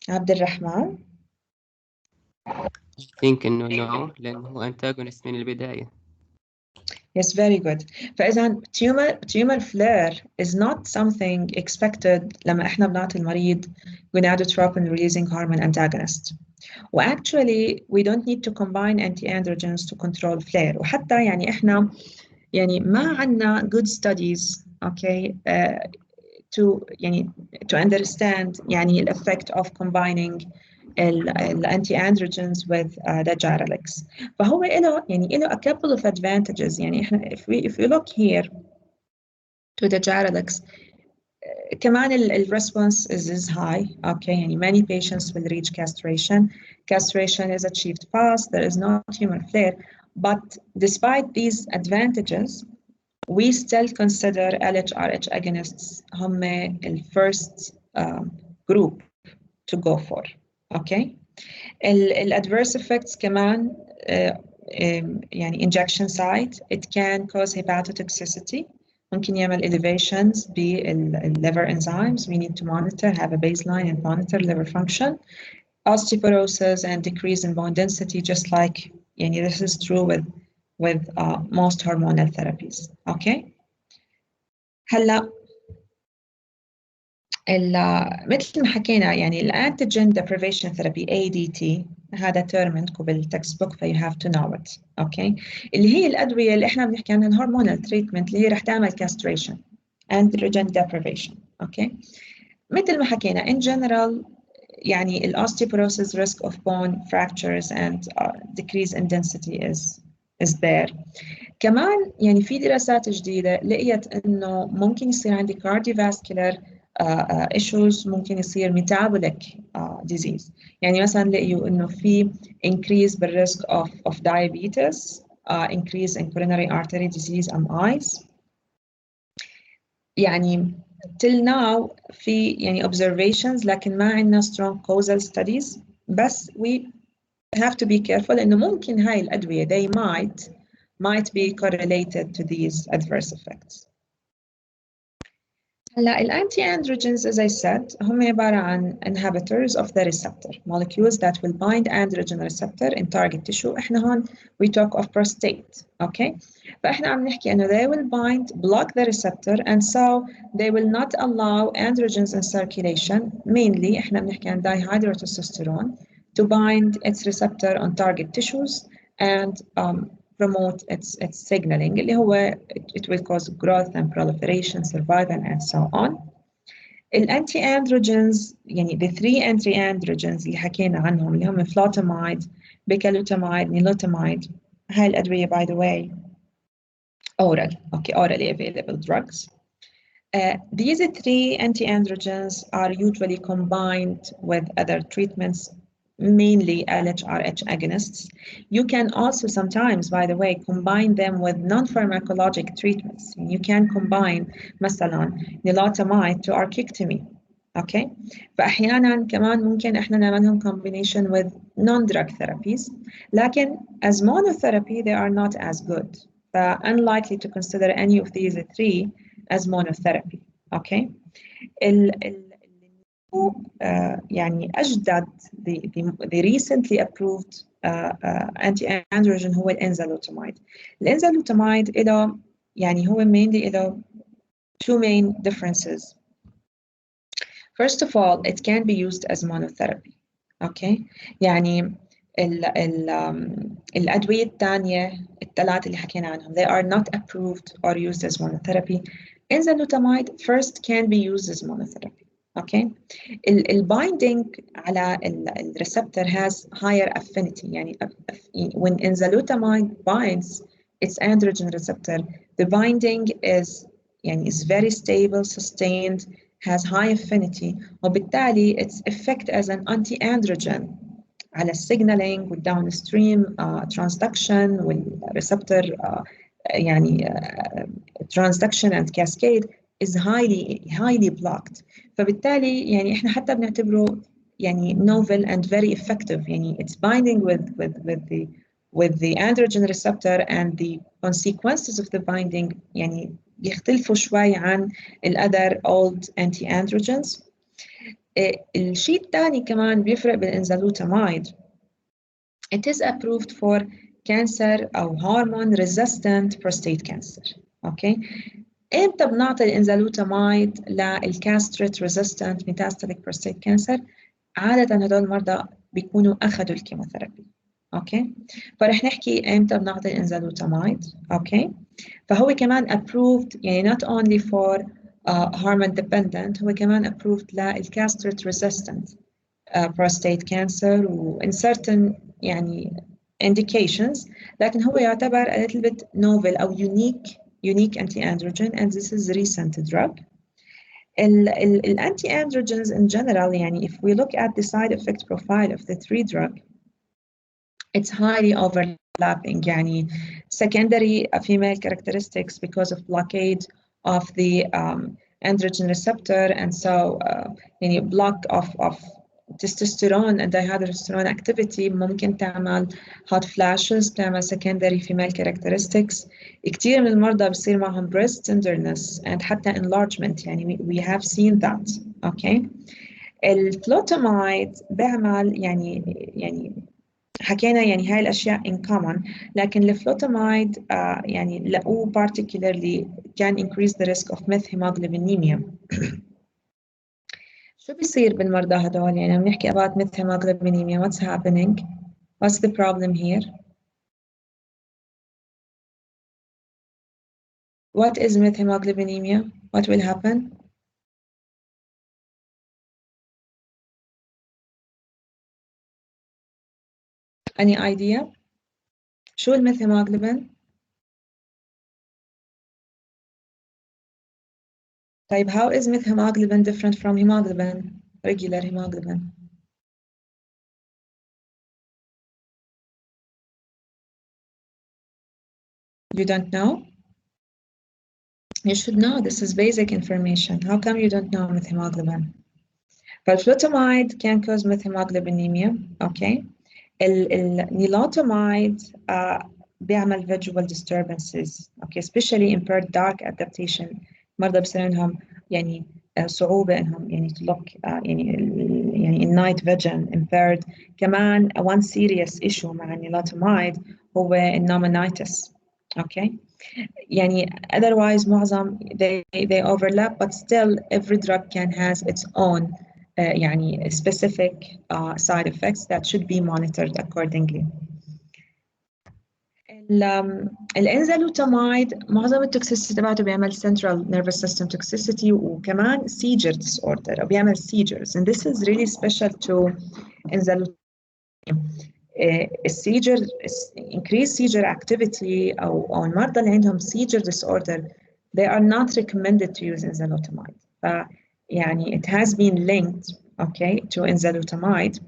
عبد الرحمن. I think إنه no لأنه هو antagonist من البداية. Yes, very good. فإذا tumor flare is not something expected لما إحنا بنعطي المريض gonadotropin releasing hormone antagonist. Actually we don't need to combine anti-androgens to control flare. وحتى يعني إحنا يعني ما عندنا good studies okay to يعني to understand يعني the effect of combining anti-androgens with the Jaralex. فهو له يعني له a couple of advantages. يعني احنا if we look here to the Jaralex كمان ال response is high. Okay, يعني many patients will reach castration. Castration is achieved fast. There is no tumor flare. But despite these advantages, we still consider LHRH agonists هم the first group to go for. Okay. adverse effects كمان يعني injection site, it can cause hepatotoxicity. ممكن يعمل elevations بالliver enzymes. We need to monitor, have a baseline and monitor liver function. Osteoporosis and decrease in bone density, just like يعني this is true with most hormonal therapies. Okay. هلا مثل ما حكينا يعني الانتيجين deprivation therapy ADT هذا تيرم عندكم بالتكست بوك فيو هاف تو نو ات. اوكي اللي هي الادويه اللي احنا بنحكي عنها الهرمونال تريتمنت اللي هي رح تعمل كاستريشن androgen deprivation. اوكي مثل ما حكينا in general يعني الاوستيوبروسيس risk of bone fractures and decrease in density is there. كمان يعني في دراسات جديدة لقيت إنه ممكن يصير عندي cardiovascular issues، ممكن يصير metabolic disease. يعني مثلا لقيوا إنه في increase بالrisk of diabetes, increase in coronary artery disease MIs. يعني till now في يعني observations لكن ما عندنا strong causal studies. بس we have to be careful إنه ممكن هاي الأدوية they might be correlated to these adverse effects. هلا anti-androgens, as I said, هم عبارة عن inhibitors of the receptor, molecules that will bind androgen receptor in target tissue. إحنا هون we talk of prostate, okay? فإحنا عم نحكي إنه they will block the receptor, and so they will not allow androgens in circulation. Mainly إحنا بنحكي عن dihydrotestosterone to bind its receptor on target tissues and promote its signaling اللي هو it will cause growth and proliferation, survival and so on. الانتي-androgens يعني the three anti-androgens اللي حكينا عنهم اللي هم flutamide, bicalutamide, nilotamide. هاي الأدوية by the way orally available drugs. These three anti-androgens are usually combined with other treatments, mainly LHRH agonists. You can also sometimes, by the way, combine them with non-pharmacologic treatments. You can combine مثلا nilotamide to archectomy. Okay? فأحيانا كمان ممكن إحنا نعملهم combination with non-drug therapies. لكن as monotherapy they are not as good. Unlikely to consider any of these three as monotherapy. Okay? يعني أجدد the recently approved anti-androgen هو الانزالوتاميد. الانزالوتاميد له يعني هو mainly له two main differences. First of all, it can be used as monotherapy. Okay? يعني الأدوية الثانية الثلاثة اللي حكينا عنهم they are not approved or used as monotherapy. Enzalutamide first can be used as monotherapy. Okay? binding على receptor has higher affinity. يعني when enzalutamide binds its androgen receptor, the binding is very stable, sustained, has high affinity. وبالتالي its effect as an anti-androgen على signaling والdownstream transduction والreceptor يعني transduction and cascade is highly blocked. فبالتالي يعني احنا حتى بنعتبره يعني novel and very effective. يعني it's binding with the androgen receptor, and the consequences of the binding يعني بيختلفوا شوي عن other old anti-androgens. الشيء الثاني كمان بيفرق بالانزالوتاميد. It is approved for cancer أو hormone resistant prostate cancer. Okay. إمتى بنعطي الانزالوتاميد للكاستريت resistant metastatic prostate cancer؟ عادة هدول المرضى بيكونوا أخذوا الكيموثيرابي. أوكي. فرح نحكي إمتى بنعطي الانزالوتاميد. أوكي. فهو كمان approved يعني not only for hormone dependent، هو كمان approved للcastrate resistant prostate cancer و in certain يعني indications، لكن هو يعتبر a little bit novel أو unique anti-androgen and this is recent drug. Anti-androgens in general يعني if we look at the side effect profile of the three drug, it's highly overlapping يعني secondary female characteristics because of blockade of the androgen receptor and so يعني block of testosterone and dihydrotestosterone activity ممكن تعمل hot flashes، تعمل secondary female characteristics. كتير من المرضى بصير معهم breast tenderness and حتى enlargement يعني we have seen that. okay. الفلوتاميد بيعمل يعني حكينا يعني هاي الأشياء in common، لكن الفلوتاميد يعني لقوه particularly can increase the risk of methemoglobinemia. شو بيصير بالمرضى هدول؟ يعني عم نحكي about methemoglobinemia. What's happening? What's the problem here? What is methemoglobinemia? What will happen? Any idea? شو الميثيموجلوبين؟ طيب how is methemoglobbin different from hemoglobin, regular hemoglobin? You don't know? You should know. This is basic information. How come you don't know methemoglobin? فالفلوتاميد can cause methemoglobinemia. Okay. النيلوتاميد بيعمل visual disturbances. Okay. Especially impaired dark adaptation. مرضى بصير عندهم يعني صعوبة إنهم يعني to look يعني night vision impaired. كمان one serious issue مع النيلوتاميد هو النومونيتس. Okay. يعني otherwise معظم they overlap but still every drug can has its own يعني specific side effects that should be monitored accordingly. الانزالوتاميد معظم التوكسيسيتي تبعته بيعمل central nervous system toxicity وكمان seizure disorder أو بيعمل seizures and this is really special to enzalutamide. السيجر increased seizure activity أو المرضى اللي عندهم seizure disorder they are not recommended to use enzalutamide. يعني it has been linked okay to enzalutamide.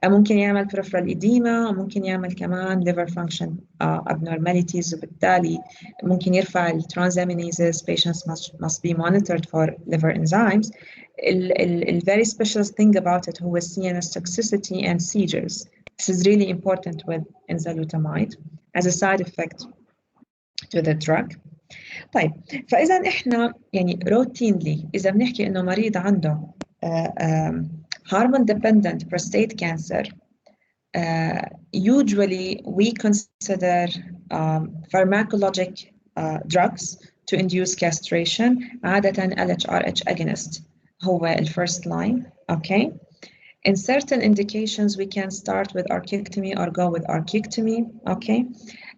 ممكن يعمل peripheral edema، ممكن يعمل كمان liver function abnormalities وبالتالي ممكن يرفع transaminases. Patients must be monitored for liver enzymes. The very special thing about it هو CNS toxicity and seizures. This is really important with enzalutamide as a side effect to the drug. طيب فإذا إحنا يعني routinely إذا بنحكي إنه مريض عنده hormone dependent prostate cancer, usually we consider pharmacologic drugs to induce castration. عادة LHRH agonist هو first line. Okay. In certain indications we can start with archectomy or go with archectomy. Okay.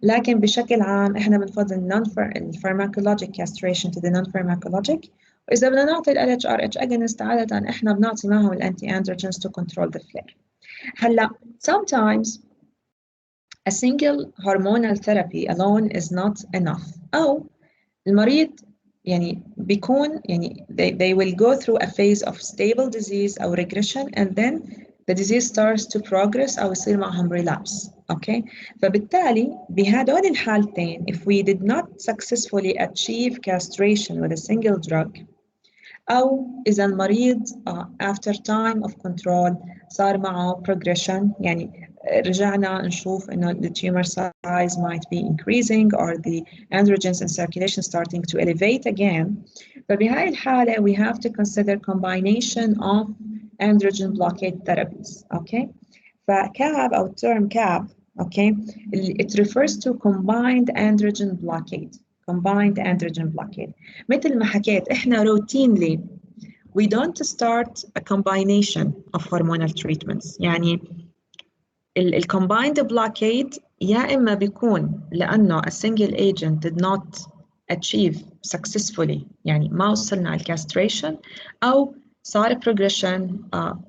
لكن بشكل عام احنا بنفضل pharmacologic castration to the non-pharmacologic. وإذا بدنا نعطي ال LHRH agonist عادة احنا بنعطي معهم ال anti-androgens to control the flare. هلا sometimes a single hormonal therapy alone is not enough. أو المريض يعني بيكون يعني they will go through a phase of stable disease أو regression and then the disease starts to progress أو يصير معهم relapse. Okay. فبالتالي بهدول الحالتين if we did not successfully achieve castration with a single drug أو إذا المريض after time of control صار معه progression يعني رجعنا نشوف إنه the tumor size might be increasing or the androgens in circulation starting to elevate again. فبهاي الحالة we have to consider combination of androgen blockade therapies. Okay. فCAB أو term CAB okay it refers to combined androgen blockade. Combined androgen blockade. مثل ما حكيت إحنا routinely we don't start a combination of hormonal treatments. يعني combined blockade يا إما بيكون لأنه a single agent did not achieve successfully يعني ما وصلنا على الكاستريشن، أو صار progression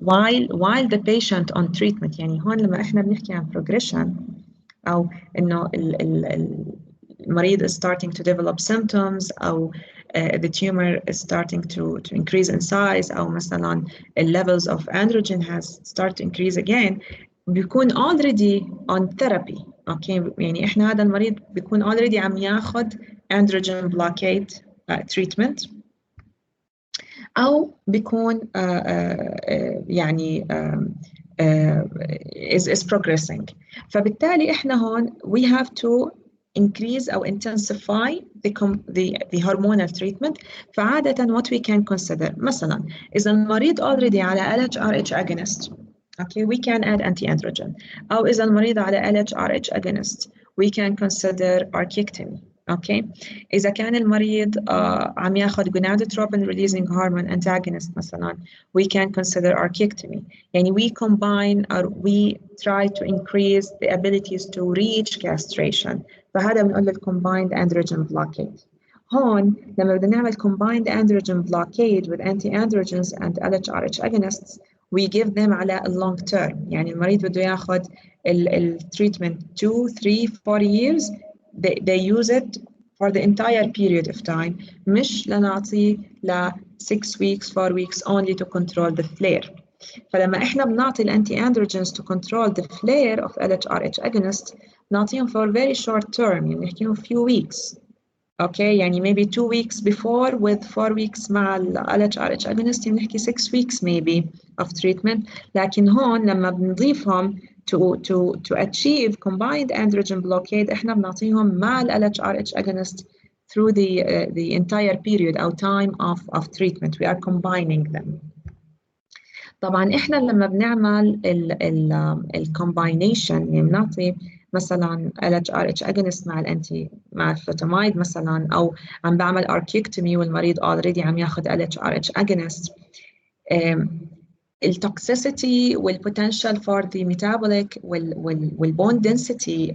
while the patient on treatment. يعني هون لما إحنا بنحكي عن progression أو إنه المريض is starting to develop symptoms أو the tumor is starting to increase in size أو مثلا levels of androgen has started to increase again، بيكون already on therapy. اوكي يعني احنا هذا المريض بيكون already عم ياخذ androgen blockade treatment، او بيكون يعني is progressing. فبالتالي احنا هون we have to increase or intensify the hormonal treatment. فعادة what we can consider مثلا إذا المريض already على LHRH agonist، okay, we can add anti-androgen. أو إذا المريض على LHRH agonist we can consider archectomy. اوكي اذا كان المريض عم ياخذ gonadotropin releasing hormone antagonist مثلا we can consider archectomy. يعني we combine or we try to increase the abilities to reach castration. فهذا بنقول له combined androgen blockade. هون لما بدنا نعمل combined androgen blockade with anti-androgens and LHRH agonists we give them على long term. يعني المريض بده ياخذ treatment 2 3 4 years. They use it for the entire period of time، مش لنعطيه ل 6 weeks 4 weeks only to control the flare. فلما احنا بنعطي الانتي androgens to control the flare of LHRH agonist نعطيهم for very short term، يعني نحكيهم few weeks. اوكي يعني maybe 2 weeks before with 4 weeks مع ال LHRH agonist، يعني نحكي 6 weeks maybe of treatment. لكن هون لما بنضيفهم to achieve combined androgen blockade احنا بنعطيهم مع ال LHRH agonist through the entire period or time of treatment. We are combining them. طبعا احنا لما بنعمل ال combination يعني بنعطي مثلا LHRH agonist مع الفلوتاميد مثلا، او عم بعمل archectomy والمريض already عم ياخذ LHRH agonist، التوكسيسيتي والpotential for the metabolic والbone density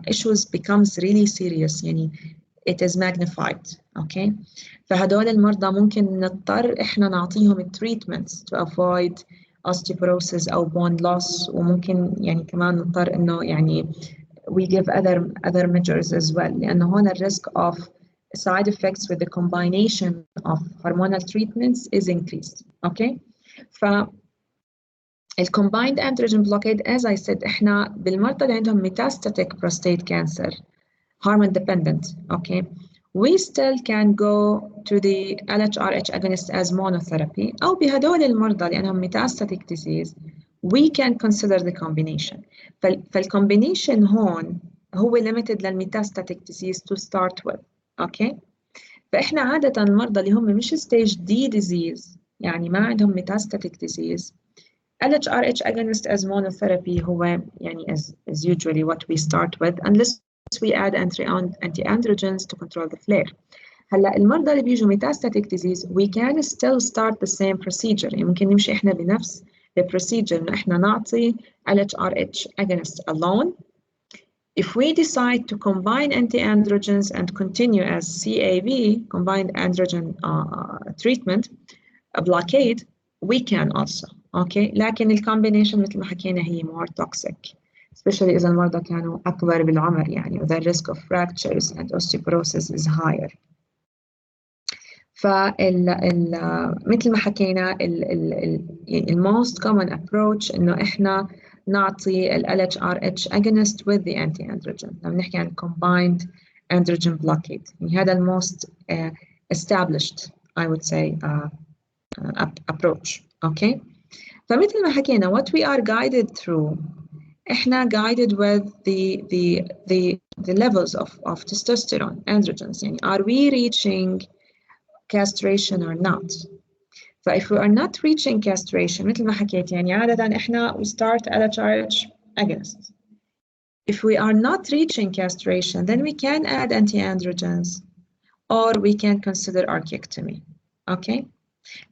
issues becomes really serious. يعني it is magnified. okay فهدول المرضى ممكن نضطر احنا نعطيهم treatments to avoid osteoporosis او bone loss، وممكن يعني كمان نضطر انه يعني we give other measures as well، لانه هون الريسك of side effects with the combination of hormonal treatments is increased. okay ف combined androgen blockade as I said احنا بالمرضى اللي عندهم metastatic prostate cancer hormone dependent. okay we still can go to the LHRH agonist as monotherapy، أو بهدول المرضى لأنهم metastatic disease we can consider the combination. فالcombination هون هو limited للmetastatic disease to start with. okay فإحنا عادة المرضى اللي هم مش stage D disease يعني ما عندهم metastatic disease LHRH agonist as monotherapy هو يعني is usually what we start with unless we add anti-androgens to control the flare. هلا المرضى اللي بيجوا metastatic disease we can still start the same procedure. يعني ممكن نمشي احنا بنفس البروسيجر انه احنا نعطي LHRH agonist alone. If we decide to combine anti-androgens and continue as CAB, combined androgen treatment, a blockade, we can also. okay لكن الكومبينيشن مثل ما حكينا هي more toxic especially إذا المرضى كانوا أكبر بالعمر يعني the risk of fractures and osteoporosis is higher. مثل ما حكينا ال most common approach إنه إحنا نعطي ال LHRH agonist with the anti-androgen لما نحكي عن combined androgen blockade. يعني هذا ال most established I would say approach. okay فمثل ما حكينا what we are guided through احنا guided with the levels of testosterone androgens. يعني are we reaching castration or not. if we are not reaching castration مثل ما حكيت يعني عادة احنا we start LHRH agonist. if we are not reaching castration then we can add anti-androgens or we can consider archectomy. okay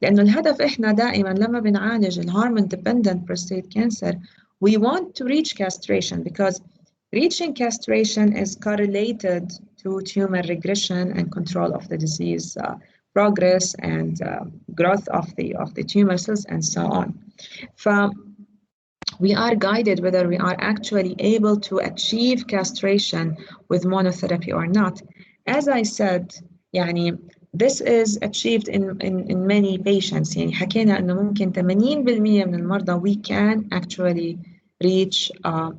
لأنه الهدف إحنا دائماً لما بنعالج الهرمون dependent prostate cancer we want to reach castration because Reaching castration is correlated to tumor regression and control of the disease progress and growth of the tumor cells and so on. We are guided whether we are actually able to achieve castration with monotherapy or not. As I said, يعني this is achieved in many patients. يعني حكينا إنه ممكن 80% من المرضى we can actually reach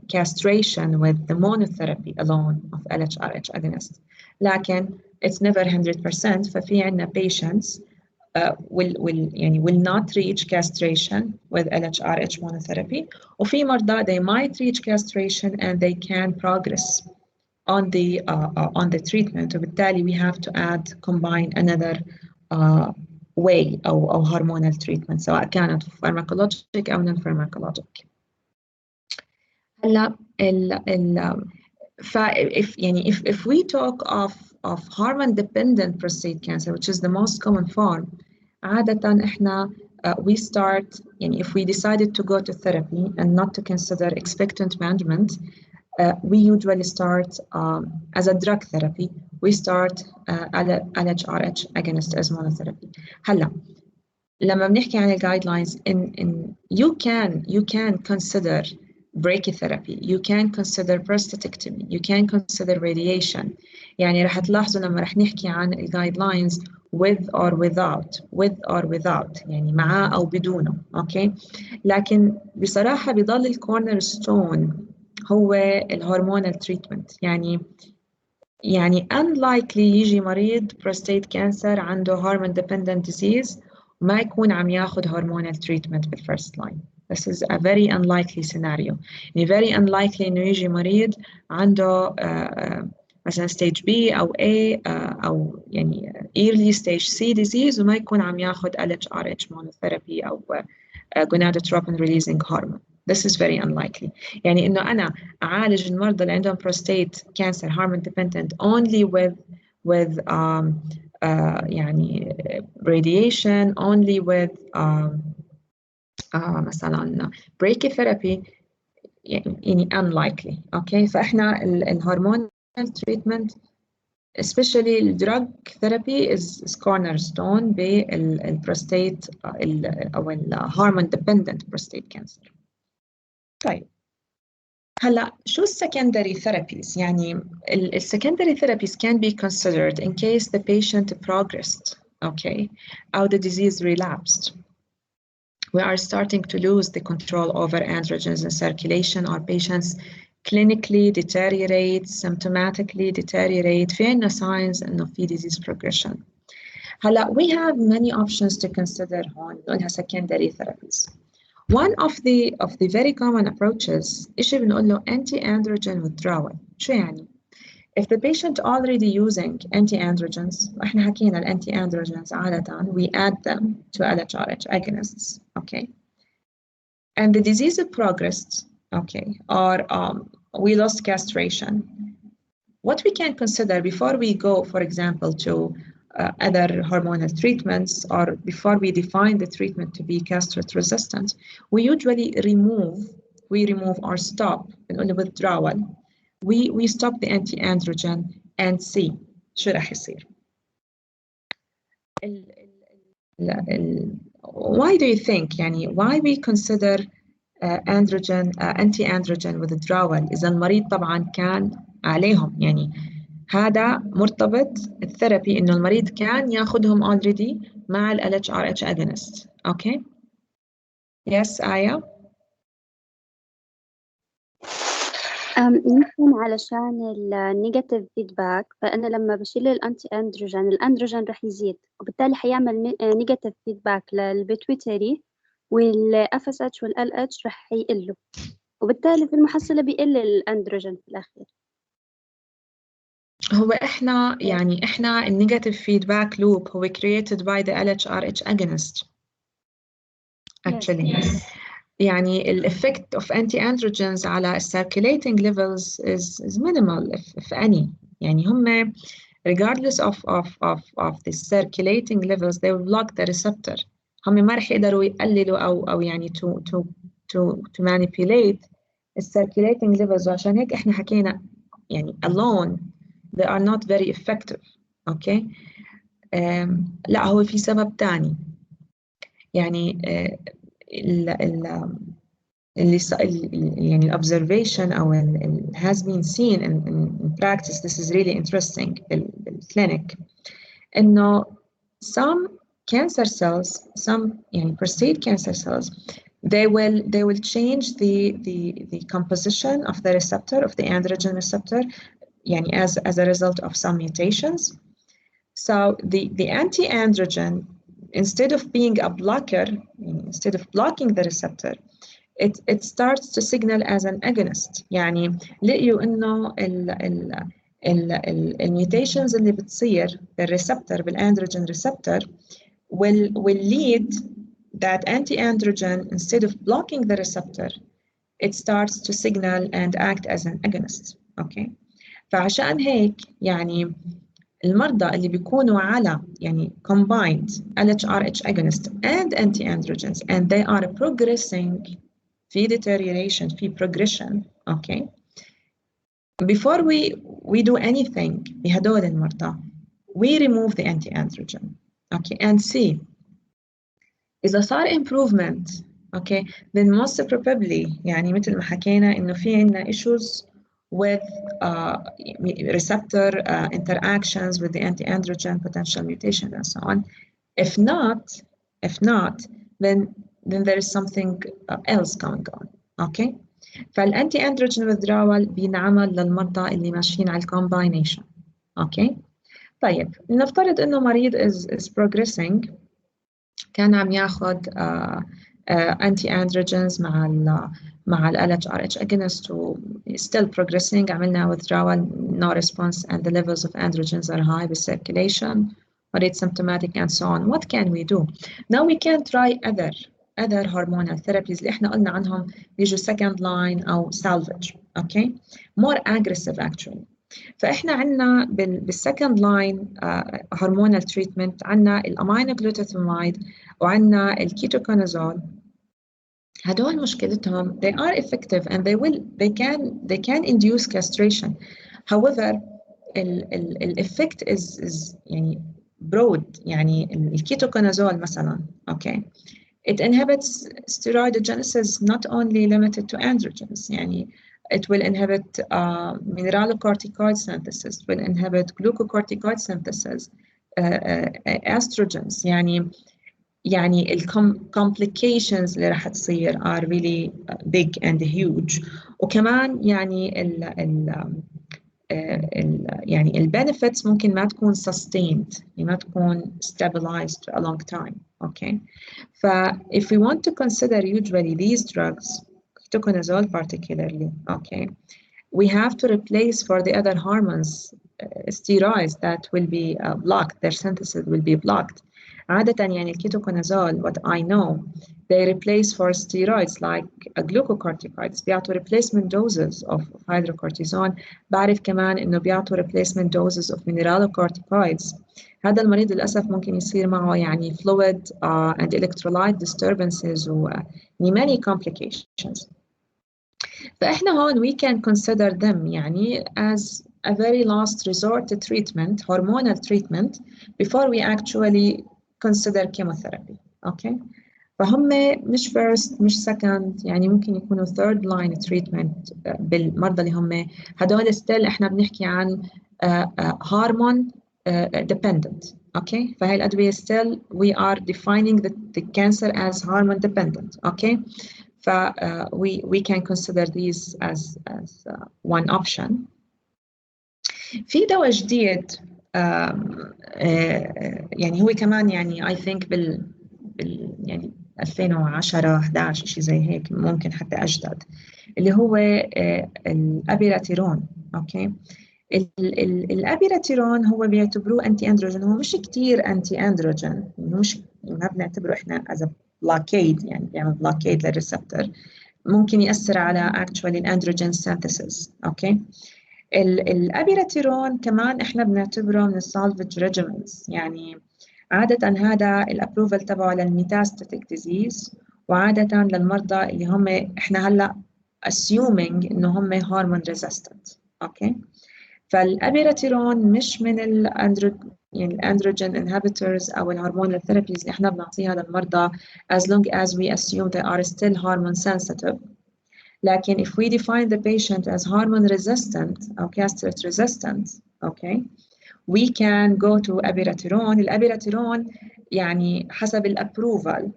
castration with the monotherapy alone of LHRH agonist. لكن it's never 100%. ففي عنا patients will not reach castration with LHRH monotherapy. وفي مرضى they might reach castration and they can progress on the treatment. وبالتالي we have to combine another way أو hormonal treatment سواء كانت pharmacologic أو non-pharmacologic. هلا if we talk of hormone dependent prostate cancer, which is the most common form, عادة احنا we start if we decided to go to therapy and not to consider expectant management, we usually start as a drug therapy. We start LHRH agonist as monotherapy. هلا لما بنحكي عن guidelines in you can consider brachytherapy, you can consider prostatectomy, you can consider radiation. يعني رح تلاحظوا لما رح نحكي عن guidelines with or without يعني معاه أو بدونه. okay. لكن بصراحة بيضل الكورنر ستون هو الهرمونال تريتمنت. يعني unlikely يجي مريض prostate cancer عنده hormone dependent disease وما يكون عم ياخذ hormonal treatment بالفirst line. This is a very unlikely scenario. يعني very unlikely إنه يجي مريض عنده مثلا stage B أو A أو يعني early stage C disease وما يكون عم ياخذ LHRH monotherapy أو gonadotropin releasing hormone. This is very unlikely. يعني إنه أنا أعالج المرضى اللي عندهم prostate cancer hormone dependent only with يعني radiation, only with مثلا brachytherapy يعني unlikely. okay. فإحنا الهرمون treatment especially drug therapy is cornerstone بالprostate أو hormone dependent prostate cancer. طيب هلا شو secondary therapies؟ يعني secondary therapies can be considered in case the patient progressed, okay, or the disease relapsed. We are starting to lose the control over androgens in circulation. Our patients clinically deteriorate, symptomatically deteriorate. في عنا signs إنه في disease progression. هلا we have many options to consider هون نقولها secondary therapies. One of the very common approaches إشي بنقول له anti-androgen withdrawal. شو يعني؟ If the patient already using anti-androgens, وإحنا حكينا anti-androgens عادة we add them to LHRH agonists, okay? And the disease progressed, okay, or we lost castration. What we can consider before we go, for example, to other hormonal treatments or before we define the treatment to be castrate resistant, we usually remove or stop the withdrawal. We stop the anti-androgen and see شو رح يصير. Why do you think يعني why we consider anti-androgen withdrawal إذا المريض طبعا كان عليهم يعني هذا مرتبط الثيرابي إنه المريض كان ياخذهم already مع ال LHRH agonist. okay. Yes آية. يمكن علشان النيجاتيف فيدباك، فأنا لما بشيل الأندروجين رح يزيد وبالتالي حيعمل نيجاتيف فيدباك للبيتويتري والFSH والLH رح يقلوا وبالتالي في المحصلة بيقل الأندروجين في الأخير. هو إحنا النيجاتيف فيدباك لوب هو created by the LHRH agonist actually. Yes. يعني ال effect of anti-androgens على circulating levels is minimal if any. يعني هم regardless of the circulating levels they will block the receptor. هم ما رح يقدروا يقللوا أو يعني to manipulate circulating levels، وعشان هيك احنا حكينا يعني alone they are not very effective. اوكي لا، هو في سبب تاني. يعني اللي يعني observation أو has been seen in practice. This is really interesting بالclinic إنه some cancer cells, some يعني prostate cancer cells, they will change the composition of the receptor, of the androgen receptor, يعني as a result of some mutations. So the anti-androgen, instead of being a blocker, instead of blocking the receptor, it starts to signal as an agonist. يعني لقيوا إنه الميوتيشنز اللي بتصير بالريسبتور بالأندروجين receptor will lead that anti-androgen, instead of blocking the receptor, it starts to signal and act as an agonist. Okay. فعشان هيك يعني المرضى اللي بيكونوا على يعني combined LHRH agonist and anti-androgens and they are progressing في deterioration في progression. Okay. Before we do anything بهدول المرضى we remove the anti-androgen. Okay. And see إذا صار improvement. Okay. Then most probably يعني مثل ما حكينا إنه في عنا issues with receptor interactions with the anti-androgen potential mutation and so on. If not, then there is something else going on. Okay. فالانتي-androgen withdrawal بينعمل للمرضى اللي ماشيين على الcombination. Okay. طيب نفترض إنه مريض is progressing، كان عم ياخذ anti-androgens مع ال LHRH agonist و still progressing، عملنا withdrawal no response and the levels of androgens are high with circulation or it's symptomatic and so on. What can we do? Now we can try other hormonal therapies اللي احنا قلنا عنهم بيجوا second line أو salvage. Okay. More aggressive actually. فإحنا عنا بالsecond line hormonal treatment عنا الأمينو glutathione وعنا الكيتوكونازول. هدول مشكلتهم they are effective and they can induce castration. However الeffect is يعني broad. يعني الكيتوكونازول مثلا okay it inhibits steroidogenesis not only limited to androgens. يعني it will inhibit mineralocorticoid synthesis, it will inhibit glucocorticoid synthesis, estrogens. يعني complications اللي راح تصير are really big and huge. وكمان يعني يعني benefits ممكن ما تكون sustained، ما تكون stabilized a long time. Okay. If we want to consider usually these drugs, ketoconazole particularly, okay, we have to replace for the other hormones steroids that will be blocked, their synthesis will be blocked. عادة يعني الكيتوكونازول what I know they replace for steroids like glucocorticoids بيعطوا replacement doses of hydrocortisone. بعرف كمان إنه بيعطوا replacement doses of mineralocorticoids. هذا المريض للأسف ممكن يصير معه يعني fluid and electrolyte disturbances و many complications. فإحنا هون we can consider them يعني as a very last resort treatment, hormonal treatment before we actually consider chemotherapy. Okay. فهم مش first مش second، يعني ممكن يكونوا third line treatment بالمرضى اللي هم هدول still احنا بنحكي عن hormone dependent. Okay. فهي الأدوية still we are defining the cancer as hormone dependent. Okay. we can consider these as one option. في دواء جديد يعني هو كمان يعني I think يعني 2010 11 شيء زي هيك، ممكن حتى أجدد، اللي هو الأبيراتيرون. أوكي. الأبيراتيرون هو بيعتبروه أنتي أندروجين، هو مش كتير أنتي أندروجين، مش ما بنعتبره إحنا as a blockade، يعني بيعمل blockade للريسبتور، ممكن يأثر على actually الأندروجين synthesis. أوكي. الأبيراتيرون كمان إحنا بنعتبره من السالفج ريجيمنز، يعني عادة هذا الابروفل تبعه للميتاستاتيك ديزيز، وعادة للمرضى اللي هم إحنا هلأ assuming إنه هم hormone resistant. أوكي. فالأبيراتيرون مش من الأندروجين inhibitors أو الهرمون ثيرابيز اللي إحنا بنعطيها للمرضى as long as we assume they are still hormone sensitive. لكن if we define the patient as hormone resistant أو castrate resistant, okay, we can go to abiraterone. الأبيراتيرون يعني حسب الابروفال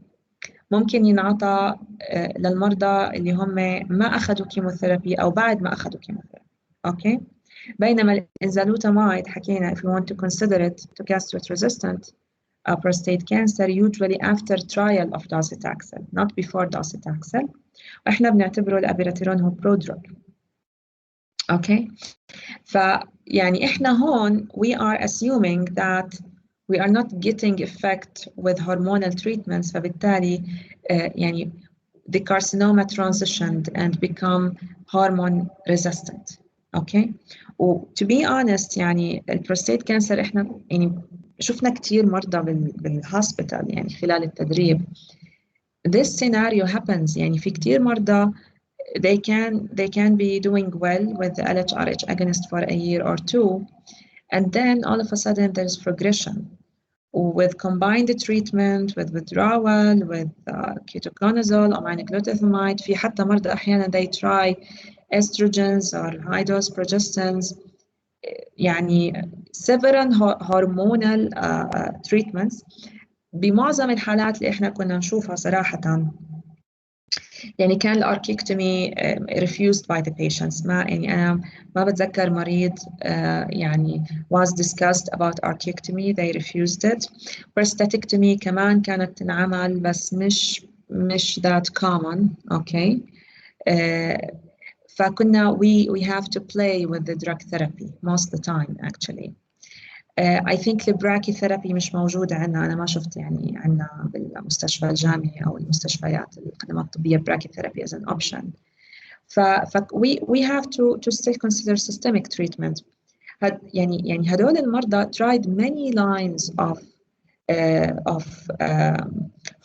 ممكن ينعطى للمرضى اللي هم ما أخذوا كيموثيرابي أو بعد ما أخذوا كيموثيرابي. أوكي. بينما الإنزالوتامايد حكينا if we want to consider it to castrate resistant prostate cancer usually after trial of docetaxel not before docetaxel. وإحنا بنعتبره الأبيراتيرون هو برودروج. أوكي. فيعني إحنا هون we are assuming that we are not getting effect with hormonal treatments. فبالتالي يعني the carcinoma transitioned and become hormone resistant. Okay. to be honest يعني البروستات كانسر إحنا يعني شفنا كتير مرضى بالهوسبيتال يعني خلال التدريب. This scenario happens. يعني في كتير مرضى they can be doing well with the LHRH agonist for a year or two, and then all of a sudden there's progression with combined treatment with withdrawal with ketoconazole or aminoglutethimide. في حتى مرضى أحيانا they try estrogens or high dose progestins يعني several hormonal treatments. بمعظم الحالات اللي احنا كنا نشوفها صراحة يعني كان الاركيكتومي refused by the patients. ما يعني أنا ما بتذكر مريض يعني was discussed about archectomy they refused it. prostatectomy كمان كانت تنعمل بس مش that common. okay. فكنا we have to play with the drug therapy most of the time actually. I think البراكيثيرابي مش موجودة عندنا. أنا ما شفت يعني عندنا بالمستشفى الجامعي أو المستشفيات الخدمات الطبية براكيثيرابي as an option. we have to still consider systemic treatment. يعني هدول المرضى tried many lines of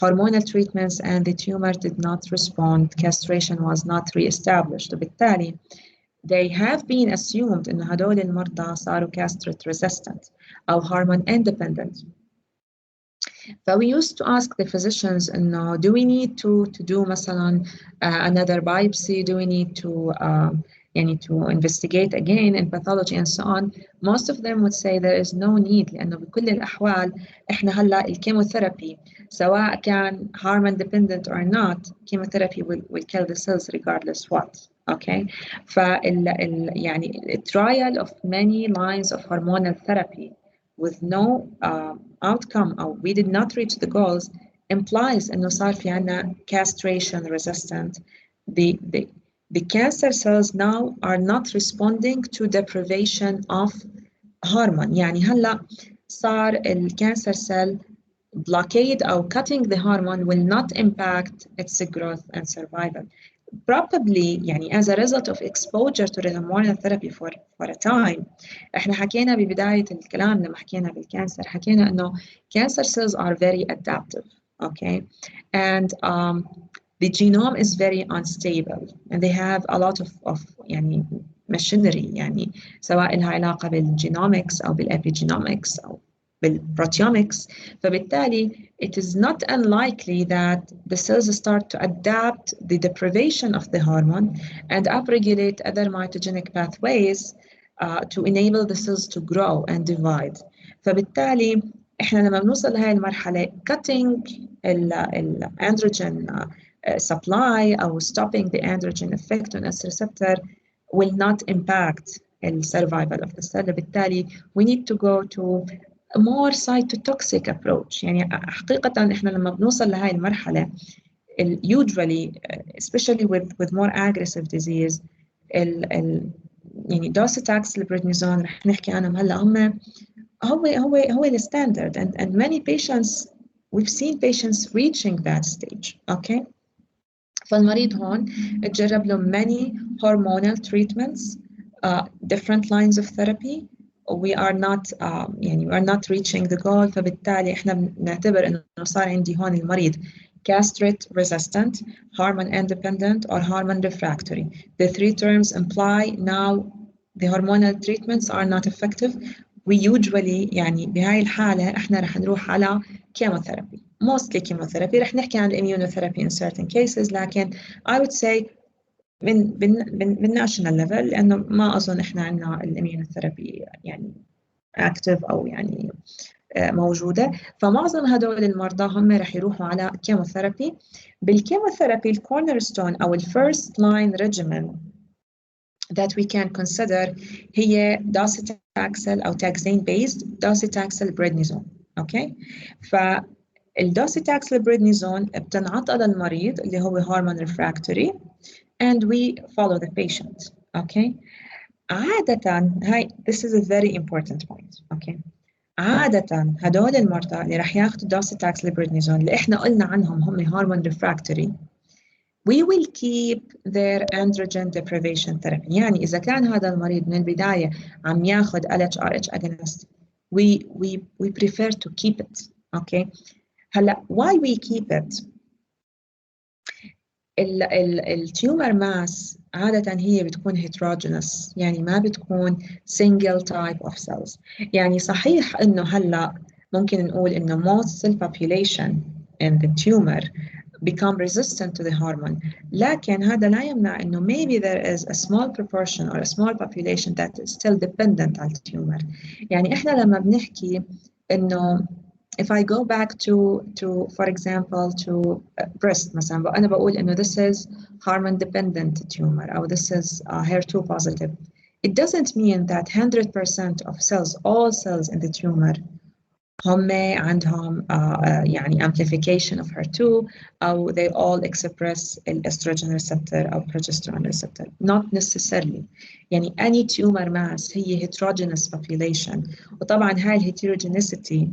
hormonal treatments and the tumor did not respond. Castration was not re-established. وبالتالي they have been assumed إنه هدول المرضى صاروا castrate resistant أو hormone independent. We used to ask the physicians إنه do we need to do مثلا another biopsy? Do we need to يعني to investigate again in pathology and so on? Most of them would say there is no need لأنه بكل الأحوال إحنا هلا الكيموثيرابي سواء كان hormone dependent or not, chemotherapy will kill the cells regardless what. Okay. يعني trial of many lines of hormonal therapy with no outcome or we did not reach the goals implies إنه صار في عنا castration resistant. The cancer cells now are not responding to deprivation of hormone. يعني هلا صار الكانسر cell blockade أو cutting the hormone will not impact its growth and survival. Probably يعني as a result of exposure to the hormonal therapy for a time. احنا حكينا ببداية الكلام لما حكينا بالكانسر حكينا إنه cancer cells are very adaptive. Okay. And the genome is very unstable and they have a lot of يعني machinery يعني سواء لها علاقة بالgenomics أو بالepigenomics أو بالproteomics. فبالتالي it is not unlikely that the cells start to adapt the deprivation of the hormone and upregulate other mitogenic pathways to enable the cells to grow and divide. فبالتالي احنا لما بنوصل لهي المرحلة cutting androgen supply أو stopping the androgen effect on S receptor will not impact the survival of the cell. بالتالي we need to go to a more cytotoxic approach. يعني حقيقة إحنا لما بنوصل لهاي المرحلة usually especially with more aggressive disease يعني docetaxel prednisone رح نحكي عنهم هلا هم هو الستاندرد and many patients we've seen patients reaching that stage. Okay. فالمريض هون تجرب له many hormonal treatments, different lines of therapy. We are not يعني we are not reaching the goal. فبالتالي احنا بنعتبر انه صار عندي هون المريض castrate resistant, hormone independent, or hormone refractory. The three terms imply now the hormonal treatments are not effective. We usually يعني بهاي الحالة احنا رح نروح على chemotherapy. Mostly chemotherapy. رح نحكي عن immunotherapy in certain cases لكن I would say من national level لأنه ما أظن احنا عندنا الاميونوثيرابي يعني active أو يعني موجودة. فمعظم هدول المرضى هم رح يروحوا على كيموثيرابي. بالكيموثيرابي الكورنرستون أو الفيرست لاين regimen that we can consider هي docetaxel أو taxane based docetaxel prednisone. أوكي فالدوسيتاكسل بريدنيزون بتنعطى للمريض اللي هو hormone refractory and we follow the patient. أوكي عادة هاي this is a very important point. أوكي عادة هدول المرضى اللي رح ياخذوا دوسيتاكسل بريدنيزون اللي احنا قلنا عنهم هم hormone refractory we will keep their androgen deprivation therapy. يعني إذا كان هذا المريض من البداية عم ياخذ LHRH agonist we prefer to keep it. Okay. هلا why we keep it؟ التيومر ماس عادة هي بتكون heterogeneous يعني ما بتكون single type of cells. يعني صحيح إنه هلا ممكن نقول إنه most cell population in the tumor become resistant to the hormone لكن هذا لا يمنع إنه maybe there is a small proportion or a small population that is still dependent على التيومر. يعني إحنا لما بنحكي إنه if I go back to for example to breast مثلا أنا بقول إنه this is hormone dependent tumor أو this is HER2 positive. It doesn't mean that 100% of cells, all cells in the tumor هم عندهم يعني amplification of HER2 أو they all express estrogen receptor أو progesterone receptor. Not necessarily. يعني any tumor mass هي heterogeneous population وطبعا هاي الheterogeneity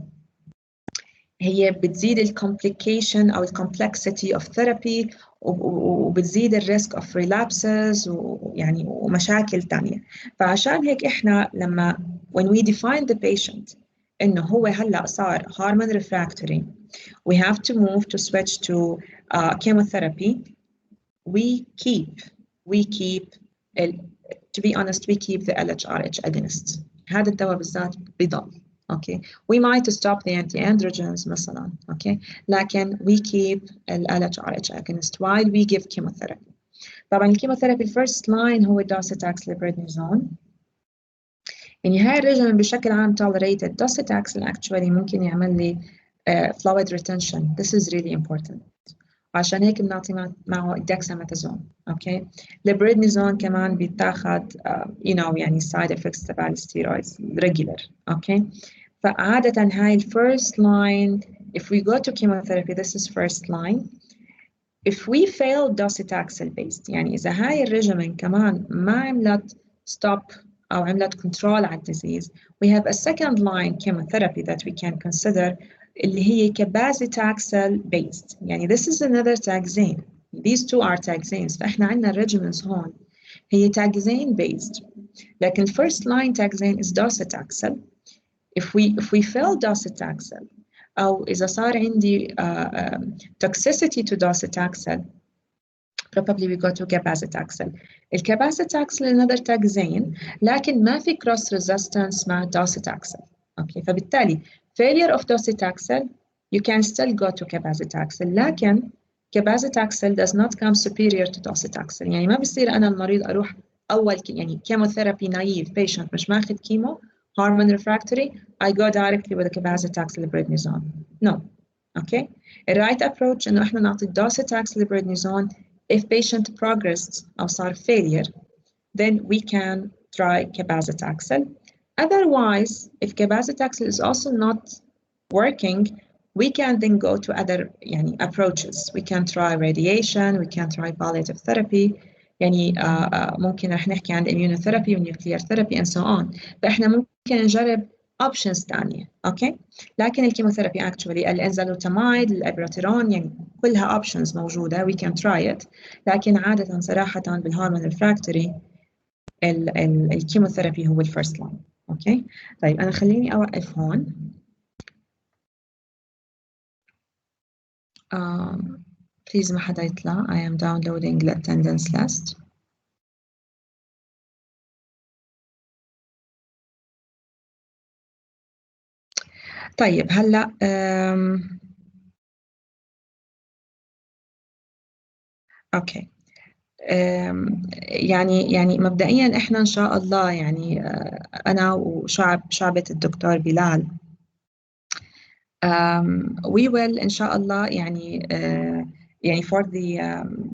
هي بتزيد الكومبليكيشن أو الكومبلكسيتي of therapy وبتزيد الريسك of relapses ويعني ومشاكل تانية. فعشان هيك إحنا لما when we define the patient إنه هو هلأ صار hormone refractory we have to move to switch to chemotherapy we keep to be honest we keep the LHRH agonist. هذا الدواء بالذات بيضل. Okay, we might stop the anti-androgens مثلا. Okay, لكن we keep LHRH agonist while we give chemotherapy. طبعا الكيموثيرابي first line هو docetaxel prednisone. يعني هاي الريجيم بشكل عام tolerated. docetaxel actually ممكن يعمل لي fluid retention. This is really important. عشان هيك بنعطي معه dexamethasone. Okay, البريدنيزون كمان بيتاخد you know يعني side effects تبع الستيرويدز regular. Okay. فعادة هاي first line if we go to chemotherapy this is first line. If we fail docetaxel based يعني إذا هاي الريجيمين كمان ما عملت stop أو عملت control على الديزيز we have a second line chemotherapy that we can consider اللي هي cabazitaxel based. يعني this is another taxane. These two are taxanes. فإحنا عندنا regimens هون هي taxane based لكن first line taxane is docetaxel. If we fail docetaxel أو إذا صار عندي toxicity to docetaxel probably we go to cabazitaxel. الcabazitaxel another taxane لكن ما في cross resistance مع docetaxel. Okay. فبالتالي failure of docetaxel you can still go to cabazitaxel لكن cabazitaxel does not come superior to docetaxel. يعني ما بصير أنا المريض أروح أول يعني chemotherapy naive patient مش ماخذ كيمو hormone refractory I go directly with the cabazitaxel prednisone. No. Okay. The right approach إنه إحنا نعطي docetaxel prednisone if patient progressed أو صار failure then we can try cabazitaxel. Otherwise if cabazitaxel is also not working we can then go to other يعني approaches. We can try radiation, we can try palliative therapy. يعني ممكن رح نحكي عن immunotherapy nuclear therapy and so on. فإحنا ممكن نجرب options تانية. أوكي. لكن الكيموثيرابي actually الانزالوتاميد الابراتيرون يعني كلها options موجودة we can try it. لكن عادة صراحة بالهرمون refractory الكيموثيرابي هو الفيرست لاين. أوكي. طيب أنا خليني أوقف هون. please ما حدا يطلع. I am downloading the attendance list. طيب هلا اوكي. يعني مبدئيا احنا ان شاء الله يعني انا وشعبة الدكتور بلال we will ان شاء الله يعني يعني for the